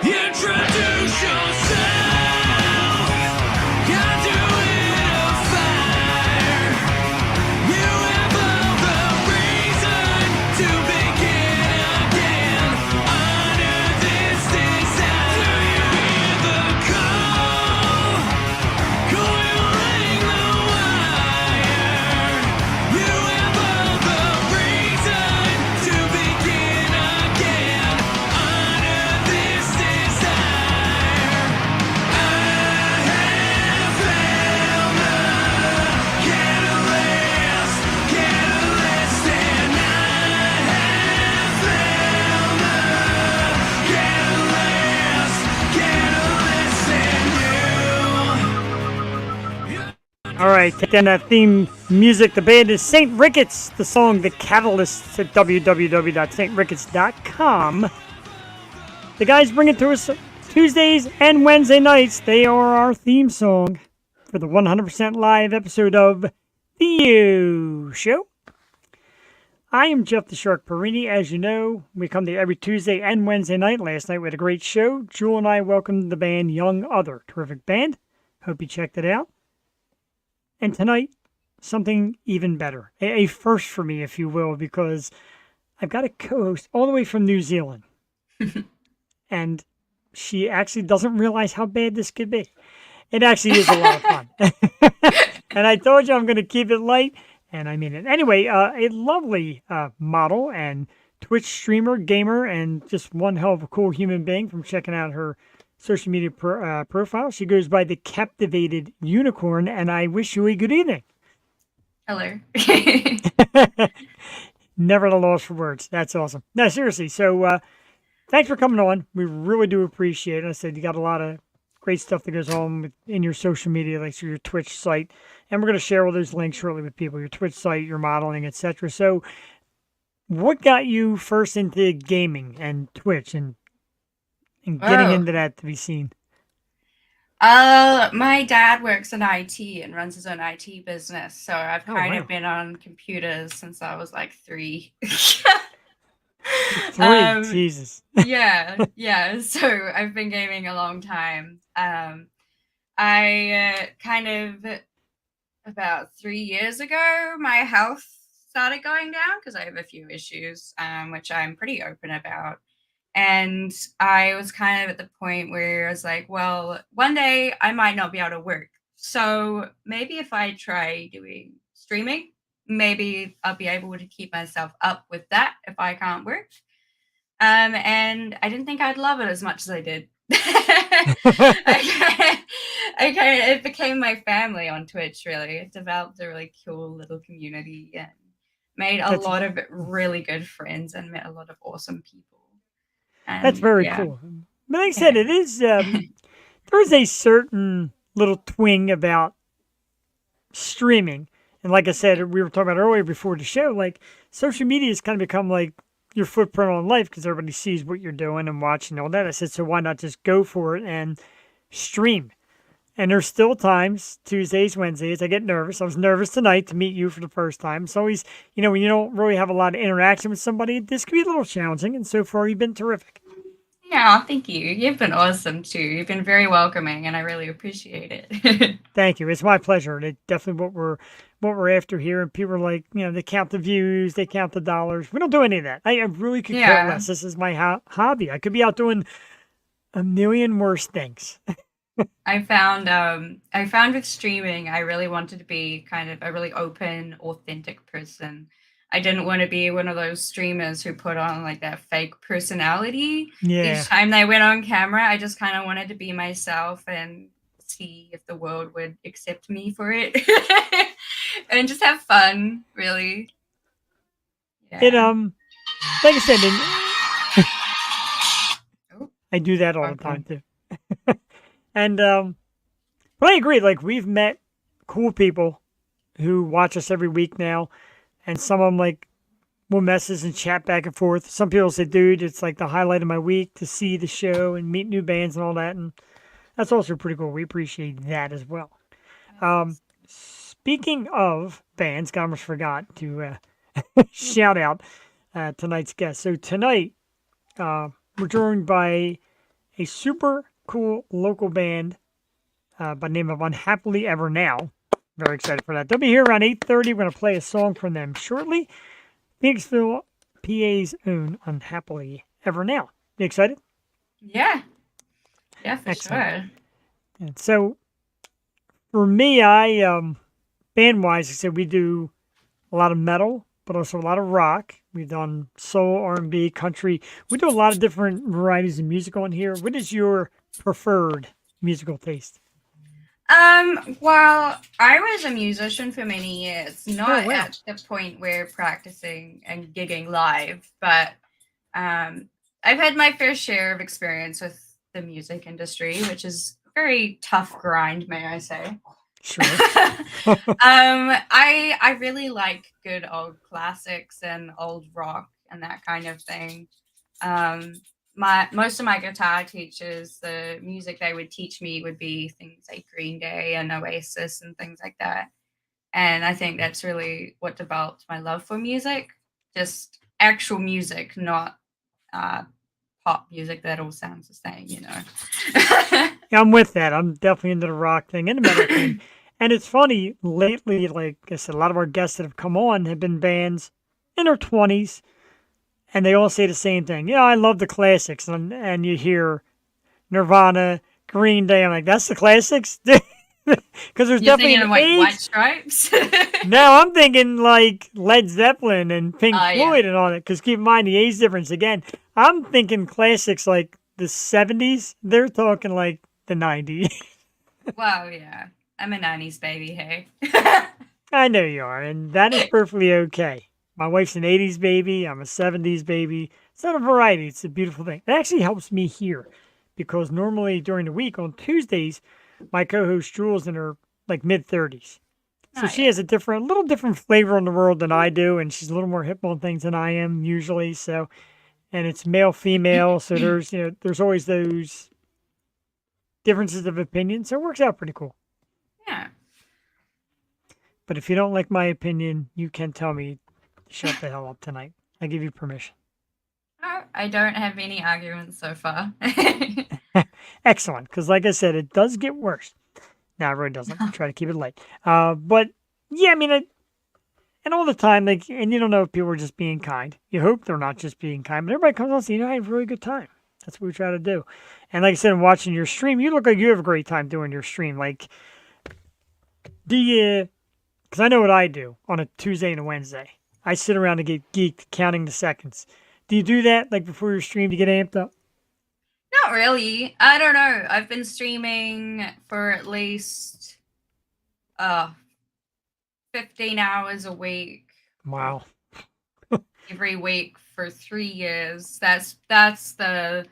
Introduce yourself. Can't do it on fire. You have all the reason to begin again. Under this desire, do you hear the call? Coiling the wire. You have all the reason to begin again. Under this desire, I have found the catalyst, and I have found the catalyst in you. All right, taking that theme music. The band is St. Ricketts. The song, The Catalyst, at www.stricketts.com. The guys bring it to us Tuesdays and Wednesday nights. They are our theme song for the 100% live episode of The You Show. I am Jeff the Shark Perini. As you know, we come to you every Tuesday and Wednesday night. Last night we had a great show. Jewel and I welcomed the band Young Other. Terrific band. Hope you checked it out. And tonight, something even better. A first for me, if you will, because I've got a co-host all the way from New Zealand. And she actually doesn't realize how bad this could be. It actually is a lot of fun. And I told you I'm going to keep it light, and I mean it. Anyway, a lovely model and Twitch streamer, gamer, and just one hell of a cool human being from checking out her social media profile. She goes by the Captivated Unicorn, and I wish you a good evening. Hello. Never at a loss for words. That's awesome. No, seriously. So thanks for coming on. We really do appreciate it. I said you got a lot of great stuff that goes on in your social media, like through your Twitch site. And we're going to share all those links shortly with people, your Twitch site, your modeling, etc. So what got you first into gaming and Twitch and getting into that to be seen? My dad works in IT and runs his own IT business, so I've kind of been on computers since I was like 3. Jesus. yeah. So I've been gaming a long time. I kind of about 3 years ago, my health started going down because I have a few issues, which I'm pretty open about. And I was kind of at the point where I was like, well, one day I might not be able to work. So maybe if I try doing streaming, maybe I'll be able to keep myself up with that if I can't work. And I didn't think I'd love it as much as I did. It became my family on Twitch, really. It developed a really cool little community and made a lot of really good friends and met a lot of awesome people. That's very cool. But like I said, it is, there is a certain little twing about streaming. And like I said, we were talking about earlier before the show, like social media has kind of become like your footprint on life because everybody sees what you're doing and watching and all that. I said, so why not just go for it and stream? And there's still times, Tuesdays, Wednesdays, I get nervous. I was nervous tonight to meet you for the first time. It's always, when you don't really have a lot of interaction with somebody, this can be a little challenging. And so far, you've been terrific. Yeah, thank you. You've been awesome, too. You've been very welcoming, and I really appreciate it. Thank you. It's my pleasure. It's definitely what we're after here. And people are like, they count the views, they count the dollars. We don't do any of that. I really could care less. This is my hobby. I could be out doing a million worse things. I found with streaming, I really wanted to be kind of a really open, authentic person. I didn't want to be one of those streamers who put on like that fake personality. Each time they went on camera, I just kind of wanted to be myself and see if the world would accept me for it and just have fun, really. Yeah. It like I said, I do that all the time too. And but I agree, like we've met cool people who watch us every week now, and some of them like will message and chat back and forth. Some people say, dude, it's like the highlight of my week to see the show and meet new bands and all that, and that's also pretty cool. We appreciate that as well. Speaking of bands, I almost forgot to shout out tonight's guest. So tonight, we're joined by a super cool local band by the name of Unhappily Ever Now. Very excited for that. They'll be here around 8:30. We're going to play a song from them shortly. Phoenixville, PA's own Unhappily Ever Now. You excited? Yeah. Yeah, for Excellent. sure. And so for me, I band wise, I said we do a lot of metal, but also a lot of rock. We've done soul, R&B, country. We do a lot of different varieties of music on here. What is your preferred musical taste? Well, I was a musician for many years, Oh not wow, at the point where practicing and gigging live, but I've had my fair share of experience with the music industry, which is a very tough grind, may I say. sure. I really like good old classics and old rock and that kind of thing. Um, my most of my guitar teachers, the music they would teach me would be things like Green Day and Oasis and things like that. And I think that's really what developed my love for music, just actual music, not uh, pop music that all sounds the same, you know. Yeah, I'm with that. I'm definitely into the rock thing and the metal thing. And it's funny, lately, like I said, a lot of our guests that have come on have been bands in their 20s, and they all say the same thing. Yeah, I love the classics. And you hear Nirvana, Green Day. I'm like, that's the classics? Because there's You're definitely thinking an of like White age. Stripes? Now I'm thinking like Led Zeppelin and Pink Yeah. Floyd and all that. Because keep in mind the age difference. Again, I'm thinking classics like the 70s. They're talking like the 90s. Well, yeah. I'm a 90s baby, hey. I know you are, and that is perfectly okay. My wife's an 80s baby. I'm a 70s baby. It's not a variety. It's a beautiful thing. It actually helps me here because normally during the week on Tuesdays, my co-host Jules in her like mid 30s. So Oh, she yeah. has little different flavor in the world than I do, and she's a little more hip on things than I am usually. So, and it's male female, so there's always those differences of opinion. So it works out pretty cool. Yeah. But if you don't like my opinion, you can tell me to shut the hell up tonight. I give you permission. Oh, I don't have any arguments so far. Excellent, because like I said, it does get worse. No, it really doesn't. I try to keep it light. But yeah, I mean, and all the time, like, and you don't know if people are just being kind. You hope they're not just being kind, but everybody comes on and says, I have a really good time. That's what we try to do. And like I said, in watching your stream, you look like you have a great time doing your stream. Like, do you? Because I know what I do on a Tuesday and a Wednesday. I sit around and get geeked counting the seconds. Do you do that like before your stream to get amped up? Not really. I don't know. I've been streaming for at least uh 15 hours a week Wow. every week for 3 years. That's the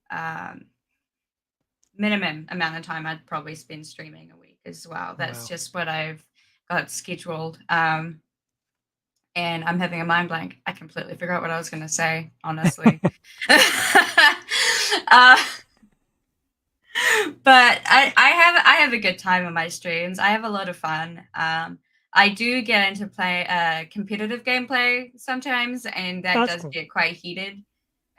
um minimum amount of time I'd probably spend streaming a week as well. That's Wow. just what I've got scheduled. And I'm having a mind blank. I completely forgot what I was going to say, honestly. uh, but I have a good time on my streams. I have a lot of fun. I do get into play competitive gameplay sometimes, and that That's does cool. get quite heated.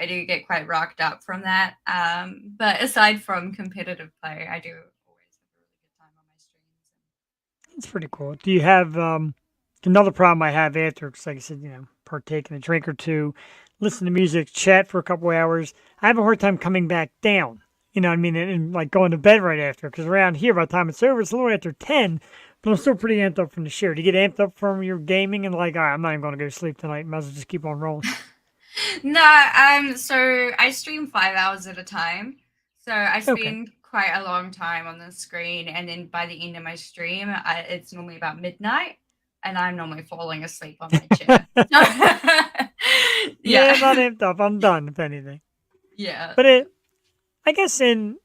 I do get quite rocked up from that. But aside from competitive play, I do always have a really good time on my streams. That's pretty cool. Do you have another problem I have after? Because like I said, partake in a drink or two, listen to music, chat for a couple hours. I have a hard time coming back down. You know what I mean? And like going to bed right after. Because around here, by the time it's over, it's a little after 10. But I'm still pretty amped up from the share. Do you get amped up from your gaming and like, all right, I'm not even going to go to sleep tonight. Might as well just keep on rolling. No, so I stream 5 hours at a time. So I Okay. spend quite a long time on the screen, and then by the end of my stream, it's normally about midnight, and I'm normally falling asleep on my chair. Yeah, I'm not Yeah. amped up. I'm done, if anything. Yeah. But I guess in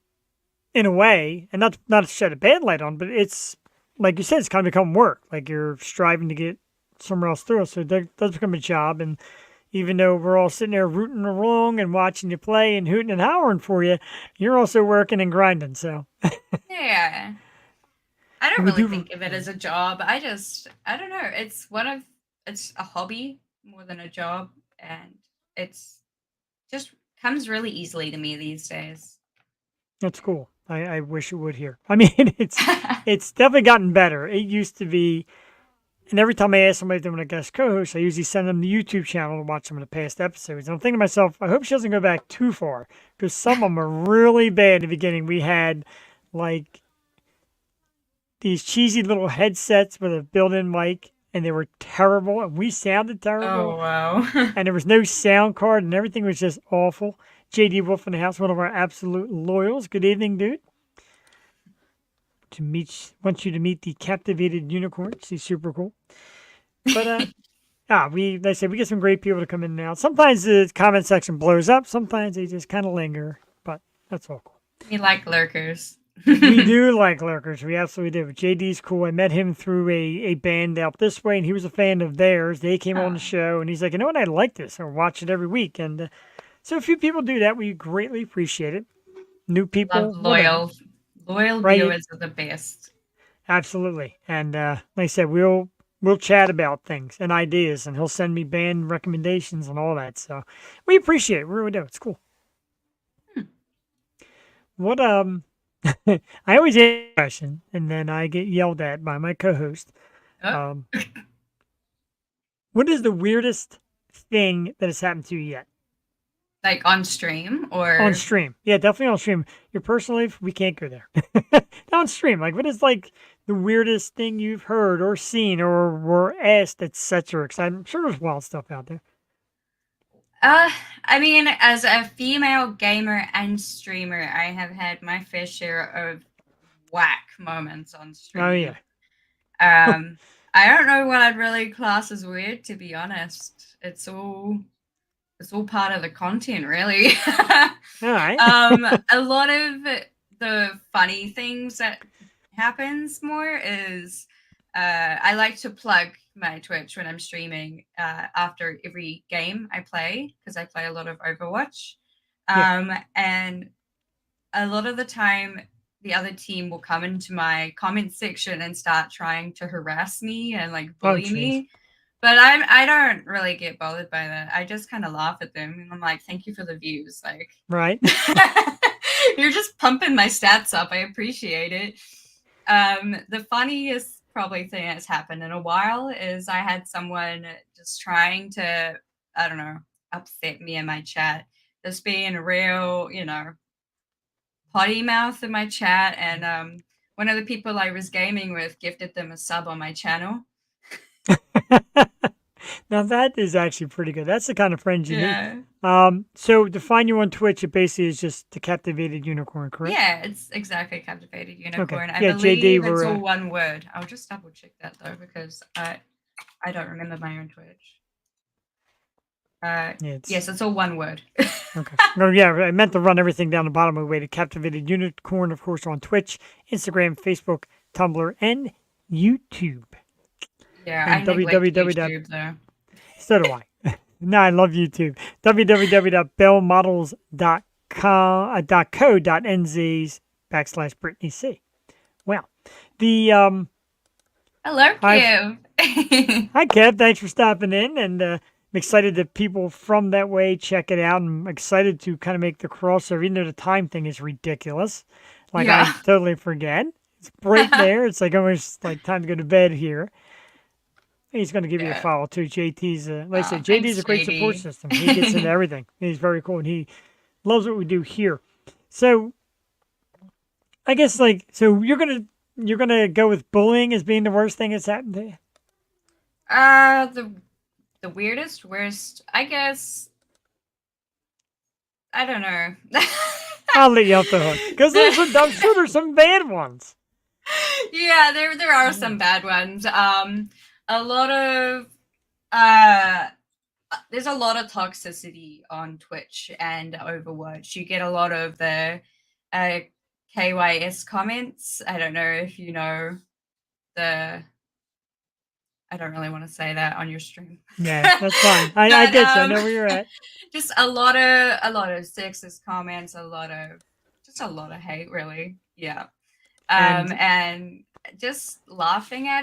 a way, and not to shed a bad light on, but it's like you said, it's kind of become work. Like you're striving to get somewhere else through. So it does become a job. And even though we're all sitting there rooting along and watching you play and hooting and hollering for you, you're also working and grinding. So Yeah. I don't we really do. think of it as a job. I don't know. It's a hobby more than a job, and it's just comes really easily to me these days. That's cool. I wish it would here. I mean, it's definitely gotten better. It used to be, and every time I ask somebody if they want to guest co-host, I usually send them the YouTube channel to watch some of the past episodes. And I'm thinking to myself, I hope she doesn't go back too far because some of them are really bad. At the beginning, we had like these cheesy little headsets with a built-in mic, and they were terrible, and we sounded terrible, Oh wow. and there was no sound card, and everything was just awful. JD Wolf in the house, one of our absolute loyals. Good evening, dude. Want you to meet the Captivated Unicorn. She's super cool. But like I said, we get some great people to come in now. Sometimes the comment section blows up. Sometimes they just kind of linger, but that's all cool. We like lurkers. We do like lurkers. We absolutely do. JD's cool. I met him through a band out this way, and he was a fan of theirs. They came on the show, and he's like, you know what? I like this. I watch it every week. And so a few people do that. We greatly appreciate it. New people. Love loyal Right. viewers are the best. Absolutely. And like I said, we'll chat about things and ideas, and he'll send me band recommendations and all that. So we appreciate it. We really do. It's cool. What I always ask a question, and then I get yelled at by my co-host. Oh. What is the weirdest thing that has happened to you yet? Like on stream or On stream? Yeah, definitely on stream. Your personal life, we can't go there. On stream, like what is like the weirdest thing you've heard or seen or were asked, etc. Because I'm sure there's wild stuff out there. I mean, as a female gamer and streamer, I have had my fair share of whack moments on stream. Oh yeah. I don't know what I'd really class as weird, to be honest. It's all part of the content, really. All right. A lot of the funny things that happens more is I like to plug my Twitch when I'm streaming after every game I play, because I play a lot of Overwatch. And a lot of the time the other team will come into my comment section and start trying to harass me and like bully me. But I don't really get bothered by that. I just kind of laugh at them, and I'm like, thank you for the views. Like, right. You're just pumping my stats up. I appreciate it. The funniest probably thing that's happened in a while is I had someone just trying to, I don't know, upset me in my chat. Just being a real, potty mouth in my chat. And one of the people I was gaming with gifted them a sub on my channel. Now that is actually pretty good. That's the kind of friends you need. So to find you on Twitch, it basically is just the Captivated Unicorn, correct? Yeah, it's exactly Captivated Unicorn. Okay. I believe JD, it's all one word. I'll just double check that though, because I don't remember my own Twitch. Yes, it's all one word. Okay. No, yeah, I meant to run everything down the bottom of the way to Captivated Unicorn, of course, on Twitch, Instagram, Facebook, Tumblr, and YouTube. Yeah, and I neglect YouTube though. So do I. No, I love YouTube. www.bellmodels.co.nz/Brittany C. Well, Hello, Kev. Hi, Kev. Thanks for stopping in, and I'm excited that people from that way check it out. I'm excited to kind of make the crossover, even though the time thing is ridiculous. Like, I totally forget. It's right there. It's like almost like time to go to bed here. He's going to give you a follow too. JT's, like I said, JD's a great support system. He gets into everything. He's very cool, and he loves what we do here. So, I guess so you're gonna go with bullying as being the worst thing that's happened to you. The worst, I guess. I don't know. I'll let you off the hook because I'm sure there's some bad ones. Yeah, there are some bad ones. A lot of there's a lot of toxicity on Twitch and Overwatch. You get a lot of the KYS comments. I don't know if you know I don't really want to say that on your stream. Yeah, that's fine. I get you. I know where you're at. Just a lot of sexist comments, a lot of hate, really. Yeah. And just laughing at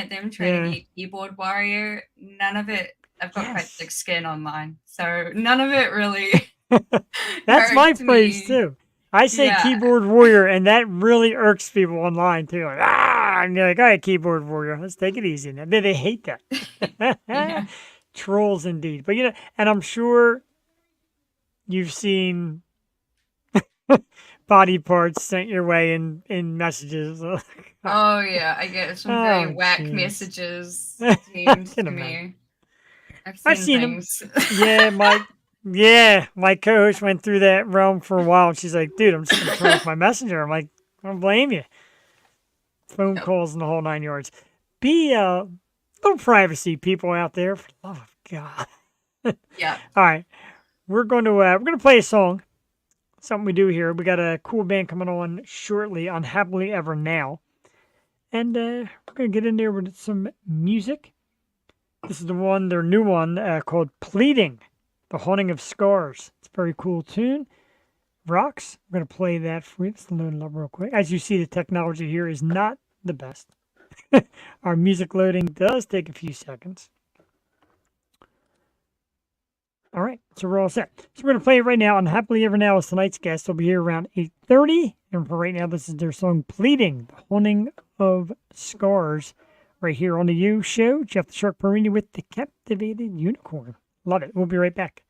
them trying to be keyboard warrior. None of it. I've got quite thick skin online, so none of it really. That's my phrase too. I say Yeah. keyboard warrior, and that really irks people online too. Like, and you're like, all right, keyboard warrior, let's take it easy. Now, they hate that. Yeah. Trolls indeed. But and I'm sure you've seen body parts sent your way in messages. Oh yeah, I get some Oh, very whack jeez. messages I teamed can to imagine. me. I've I've seen seen 'em. things. My co-host went through that realm for a while, and she's like, dude, I'm just gonna turn off my messenger. I'm like, I don't blame you. Phone Yep. calls and the whole 9 yards. Be little privacy, people out there, for the love of God. Yeah. All right, we're gonna play a song. Something we do here. We got a cool band coming on shortly, Unhappily Ever Now, and we're gonna get in there with some music. This is their new one called "Pleading," the haunting of scars. It's a very cool tune. Rocks. I'm going to play that for you. Let's load it up real quick. As you see, the technology here is not the best. Our music loading does take a few seconds. All right, so we're all set. So we're going to play it right now. Unhappily Ever Now is tonight's guest. They'll be here around 8:30. And for right now, this is their song "Pleading," the haunting of scars. Right here on the You Show. Jeff the Shark Perini with the Captivated Unicorn. Love it. We'll be right back.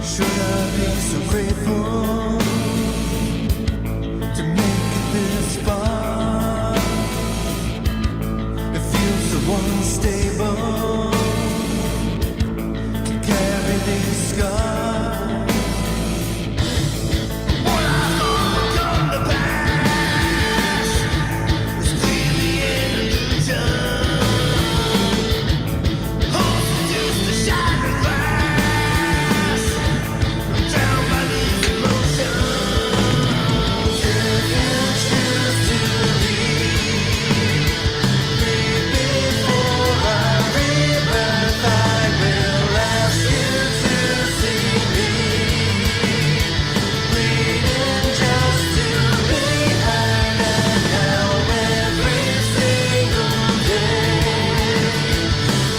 Should I be so grateful to make it this far? It feels so unstable to carry these scars. What I thought would come to pass was clearly an illusion. Hope used to shine with glass. Down by these emotions. If you choose to leave before I rebirth, I will ask you to see me bleeding just to be hanged and held every single day.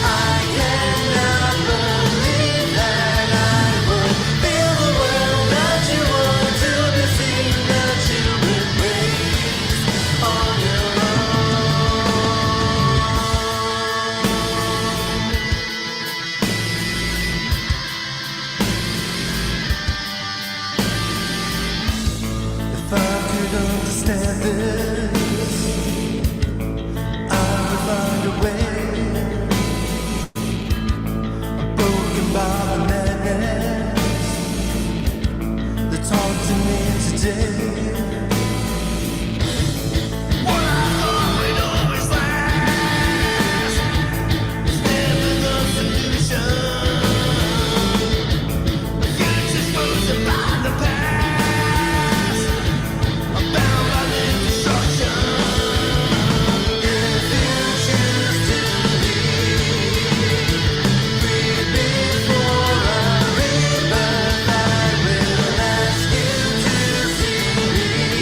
I cannot believe that I would feel the world that you want to be seen, that you embrace on your own. If I could understand this, I would find a way. I'm broken by the madness that's haunting me today. What I thought would always last is never the solution. The future's frozen by the past. I'm bound by this destruction. If you choose to leave before I rebirth, I will ask you to see me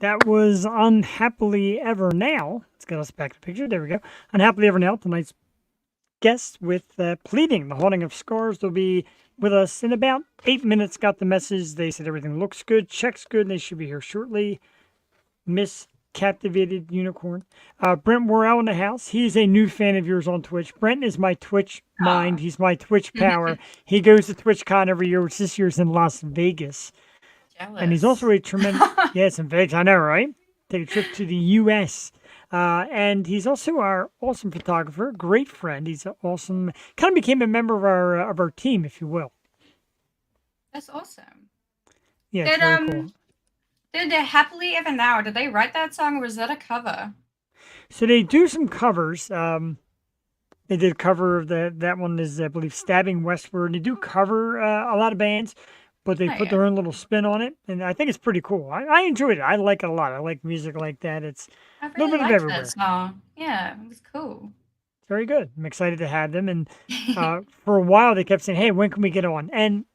That was Unhappily Ever Now. Let's get us back to the picture. There we go. Unhappily Ever Now, tonight's guest with Pleading, The Haunting of Scars. They'll be with us in about 8 minutes. Got the message. They said everything looks good, checks good, and they should be here shortly. Miss Captivated Unicorn. Brent Worrell in the house. He's a new fan of yours on Twitch. Brent is my Twitch mind. He's my Twitch power. He goes to TwitchCon every year, which this year's in Las Vegas. Jealous. And he's also a tremendous, yes, in Vegas, I know, right? Take a trip to the U.S. And he's also our awesome photographer, great friend. He's awesome, kind of became a member of our team, if you will. That's awesome. Yeah, it's very cool. Did Happily Ever Now, did they write that song or was that a cover? So they do some covers. They did a cover of that one is, I believe, Stabbing Westward. They do cover a lot of bands, but they put their own little spin on it, and I think it's pretty cool. I enjoyed it. I like it a lot. I like music like that. It's I a little really bit of liked everywhere. that song. Yeah, it was cool. Very good. I'm excited to have them. And for a while, they kept saying, hey, when can we get on? And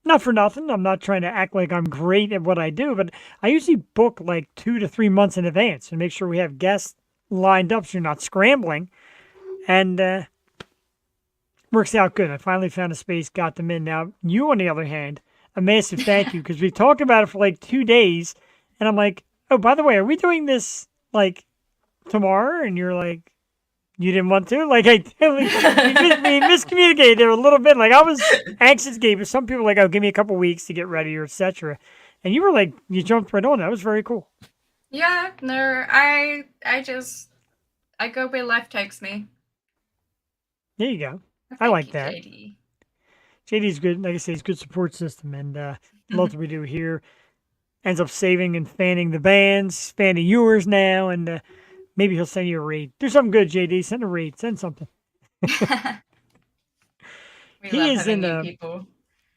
not for nothing. I'm not trying to act like I'm great at what I do, but I usually book like 2 to 3 months in advance and make sure we have guests lined up so you're not scrambling. And works out good. I finally found a space, got them in. Now, you, on the other hand, a massive thank you, because we talked about it for like 2 days, and I'm like, oh, by the way, are we doing this like tomorrow? And you're like, you didn't want to? Like, we miscommunicated there a little bit. Like, I was anxious, Gabe. Some people were like, oh, give me a couple weeks to get ready or etc. And you were like, you jumped right on. That was very cool. Yeah, no, I go where life takes me. There you go. I like you, that. JD. JD's good. Like I say, he's a good support system. And lots we do here ends up saving and fanning the bands, fanning yours now. And maybe he'll send you a raid. Do something good, JD. Send a raid. Send something. We love having new people.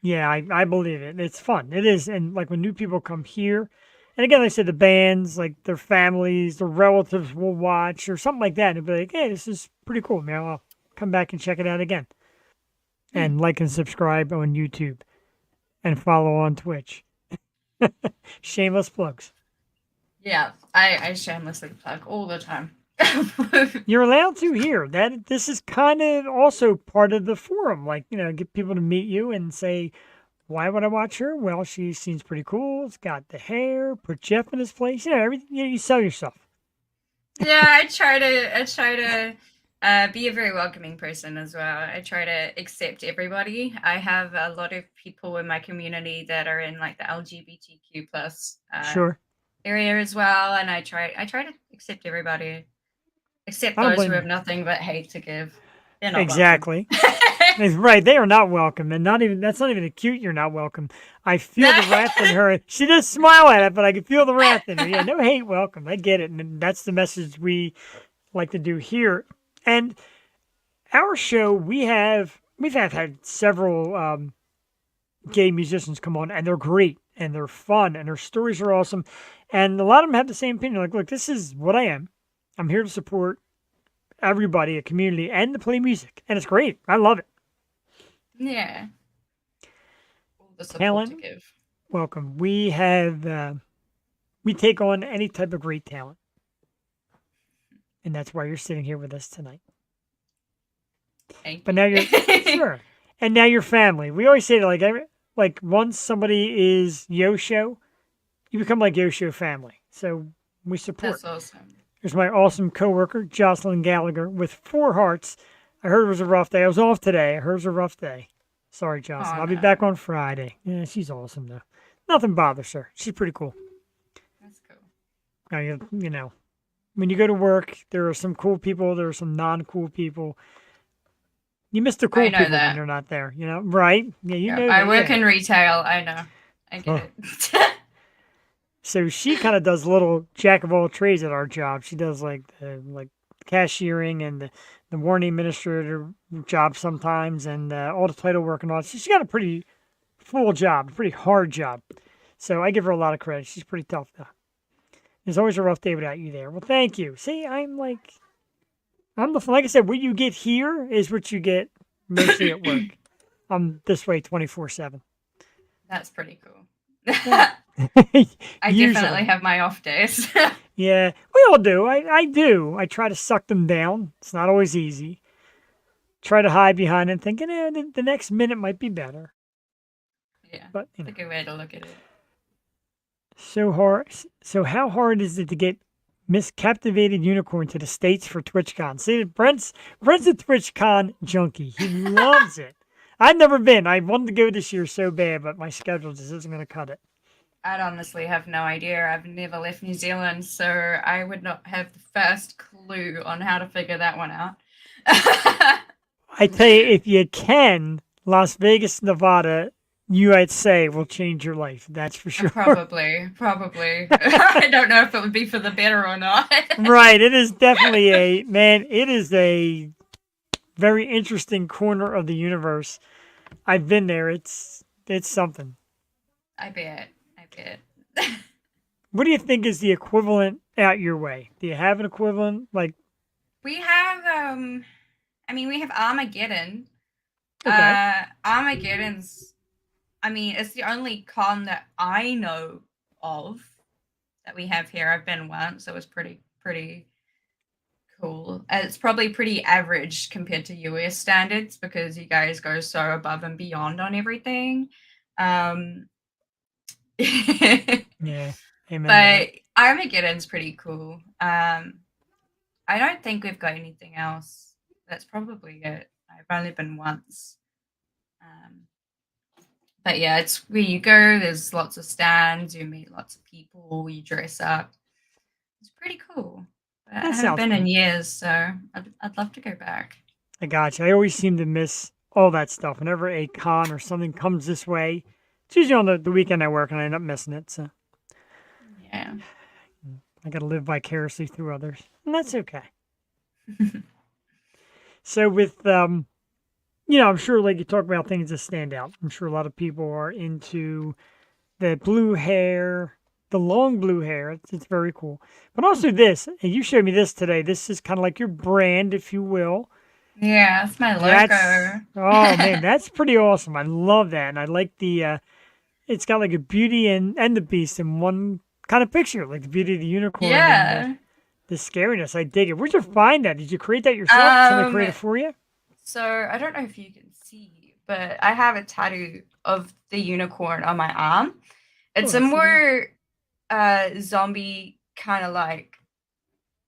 Yeah, I believe it. It's fun. It is. And like when new people come here, and again, like I said, the bands, like their families, their relatives will watch or something like that. And be like, hey, this is pretty cool, man. I'll come back and check it out again. And like and subscribe on YouTube. And follow on Twitch. Shameless plugs. Yeah, I shamelessly plug all the time. You're allowed to here. This is kind of also part of the forum. Like, get people to meet you and say, why would I watch her? Well, she seems pretty cool. It's got the hair. Put Jeff in his place. Everything. You sell yourself. Yeah, I try to be a very welcoming person as well. I try to accept everybody. I have a lot of people in my community that are in like the LGBTQ plus Sure. area as well, and I try to accept everybody, except those who have nothing but hate to give. They're not exactly. Right, they are not welcome, and that's not even a cute. You're not welcome. I feel the wrath in her. She does smile at it, but I can feel the wrath in her. Yeah, no hate, welcome. I get it, and that's the message we like to do here. And our show, we've had several gay musicians come on, and they're great, and they're fun, and their stories are awesome. And a lot of them have the same opinion. Like, look, this is what I am. I'm here to support everybody, a community, and to play music. And it's great. I love it. Yeah. All the support Talent, to give. welcome. We have, we take on any type of great talent. And that's why you're sitting here with us tonight. But now you're, sure. And now you're family. We always say that, like once somebody is Yosho, you become like Yosho family. So we support. That's awesome. There's my awesome coworker, Jocelyn Gallagher, with 4 hearts. I heard it was a rough day. I was off today. I heard it was a rough day. Sorry, Jocelyn. I'll be back on Friday. Yeah, she's awesome, though. Nothing bothers her. She's pretty cool. That's cool. Now, when you go to work, there are some cool people. There are some non-cool people. You miss the cool people when they're not there, Right? Yeah, you know. I work in retail. I know. I get it. So she kind of does little jack of all trades at our job. She does like cashiering and the warning administrator job sometimes, and all the title work and all. She's got a pretty full job, a pretty hard job. So I give her a lot of credit. She's pretty tough though. There's always a rough day without you there. Well, thank you. See, like I said, what you get here is what you get mostly at work. I'm this way 24/7. That's pretty cool. I Usually. definitely have my off days. Yeah, we all do. I do. I try to suck them down. It's not always easy. Try to hide behind it, thinking, the next minute might be better. Yeah, But it's a good way to look at it. so hard. So how hard is it to get Miss Captivated Unicorn to the States for TwitchCon? See, Brent's a TwitchCon junkie. He loves it. I've never been. I wanted to go this year so bad, but my schedule just isn't going to cut it. I'd honestly have no idea. I've never left New Zealand, so I would not have the first clue on how to figure that one out. I tell you, if you can, Las Vegas, Nevada, I'd say will change your life. That's for sure. Probably. I don't know if it would be for the better or not. Right. It is definitely it is a very interesting corner of the universe. I've been there. It's something. I bet. What do you think is the equivalent out your way? Do you have an equivalent? Like, We have we have Armageddon. okay. Armageddon's it's the only con that I know of that we have here. I've been once, so it was pretty cool. It's probably pretty average compared to US standards because you guys go so above and beyond on everything. Yeah. Amen. But Armageddon's pretty cool. I don't think we've got anything else. That's probably it. I've only been once. But yeah, it's where you go. There's lots of stands. You meet lots of people. You dress up. It's pretty cool. But I haven't been in years, so I'd love to go back. I gotcha. I always seem to miss all that stuff. Whenever a con or something comes this way, it's usually on the weekend I work and I end up missing it. So yeah, I got to live vicariously through others, and that's okay. So with I'm sure like you talk about things that stand out. I'm sure a lot of people are into the blue hair, the long blue hair. It's very cool. But also this, and you showed me this today. This is kind of like your brand, if you will. Yeah, that's my logo. Oh man, that's pretty awesome. I love that, and I like the. It's got like a Beauty and the Beast in one kind of picture, like the Beauty of the Unicorn. Yeah. And the scariness. I dig it. Where'd you find that? Did you create that yourself? Somebody create it for you? So I don't know if you can see, but I have a tattoo of the unicorn on my arm. It's a more zombie kind of like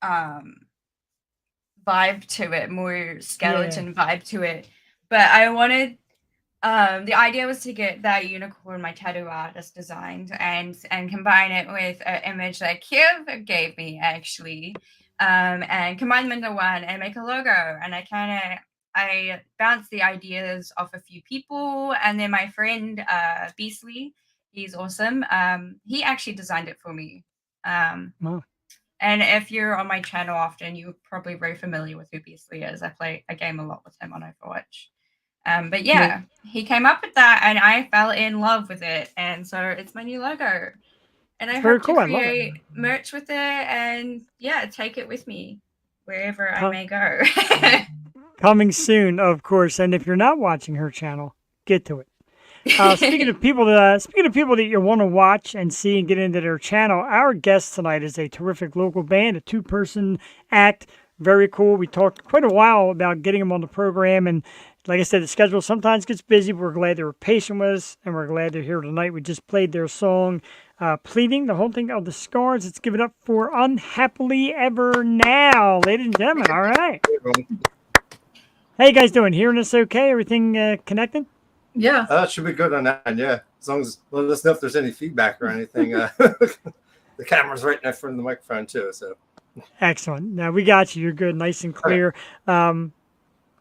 vibe to it, more skeleton vibe to it. But I wanted the idea was to get that unicorn my tattoo artist designed and combine it with an image that Kiev gave me actually, and combine them into one and make a logo. And I bounced the ideas off a few people, and then my friend Beasley, he's awesome. He actually designed it for me. Wow. And if you're on my channel often, you're probably very familiar with who Beasley is. I play a game a lot with him on Overwatch. But yeah, he came up with that, and I fell in love with it, and so it's my new logo. And I hope to create merch with it, and take it with me wherever I may go. Coming soon, of course. And if you're not watching her channel, get to it. Speaking of people that you want to watch and see and get into their channel, our guest tonight is a terrific local band, a 2-person act. Very cool. We talked quite a while about getting them on the program, and like I said, the schedule sometimes gets busy. We're glad they were patient with us, and we're glad they're here tonight. We just played their song, Pleading, the whole thing of the Scars. Let's give it up for Unhappily Ever Now, ladies and gentlemen. All right. How you guys doing? Hearing us okay? Everything connected? Yeah. It should be good on that, yeah. As long as let us know if there's any feedback or anything. The camera's right in front of the microphone, too, so. Excellent. Now, we got you. You're good, nice and clear.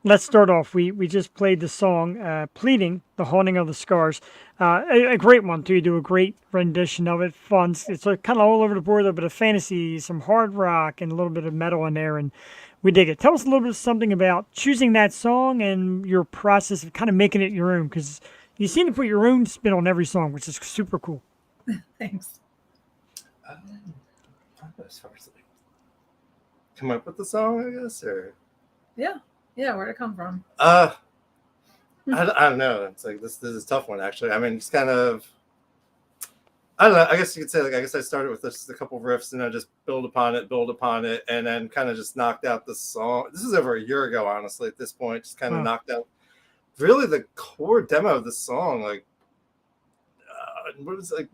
Let's start off. We just played the song Pleading, the Haunting of the Scars. A great one, too. You do a great rendition of it. Fun. It's kind of all over the board, a little bit of fantasy, some hard rock, and a little bit of metal in there, and we dig it. Tell us a little bit something about choosing that song and your process of kind of making it your own, because you seem to put your own spin on every song, which is super cool. Thanks. As far as come up with the song, I guess, or Yeah, where'd it come from? I don't know. It's like this is a tough one, actually. I mean, it's kind of I don't know. I guess you could say, like, I guess I started with just a couple riffs and I just build upon it, and then kind of just knocked out the song. This is over a year ago, honestly, at this point. Just kind of knocked out really the core demo of the song. Like, what was it, like,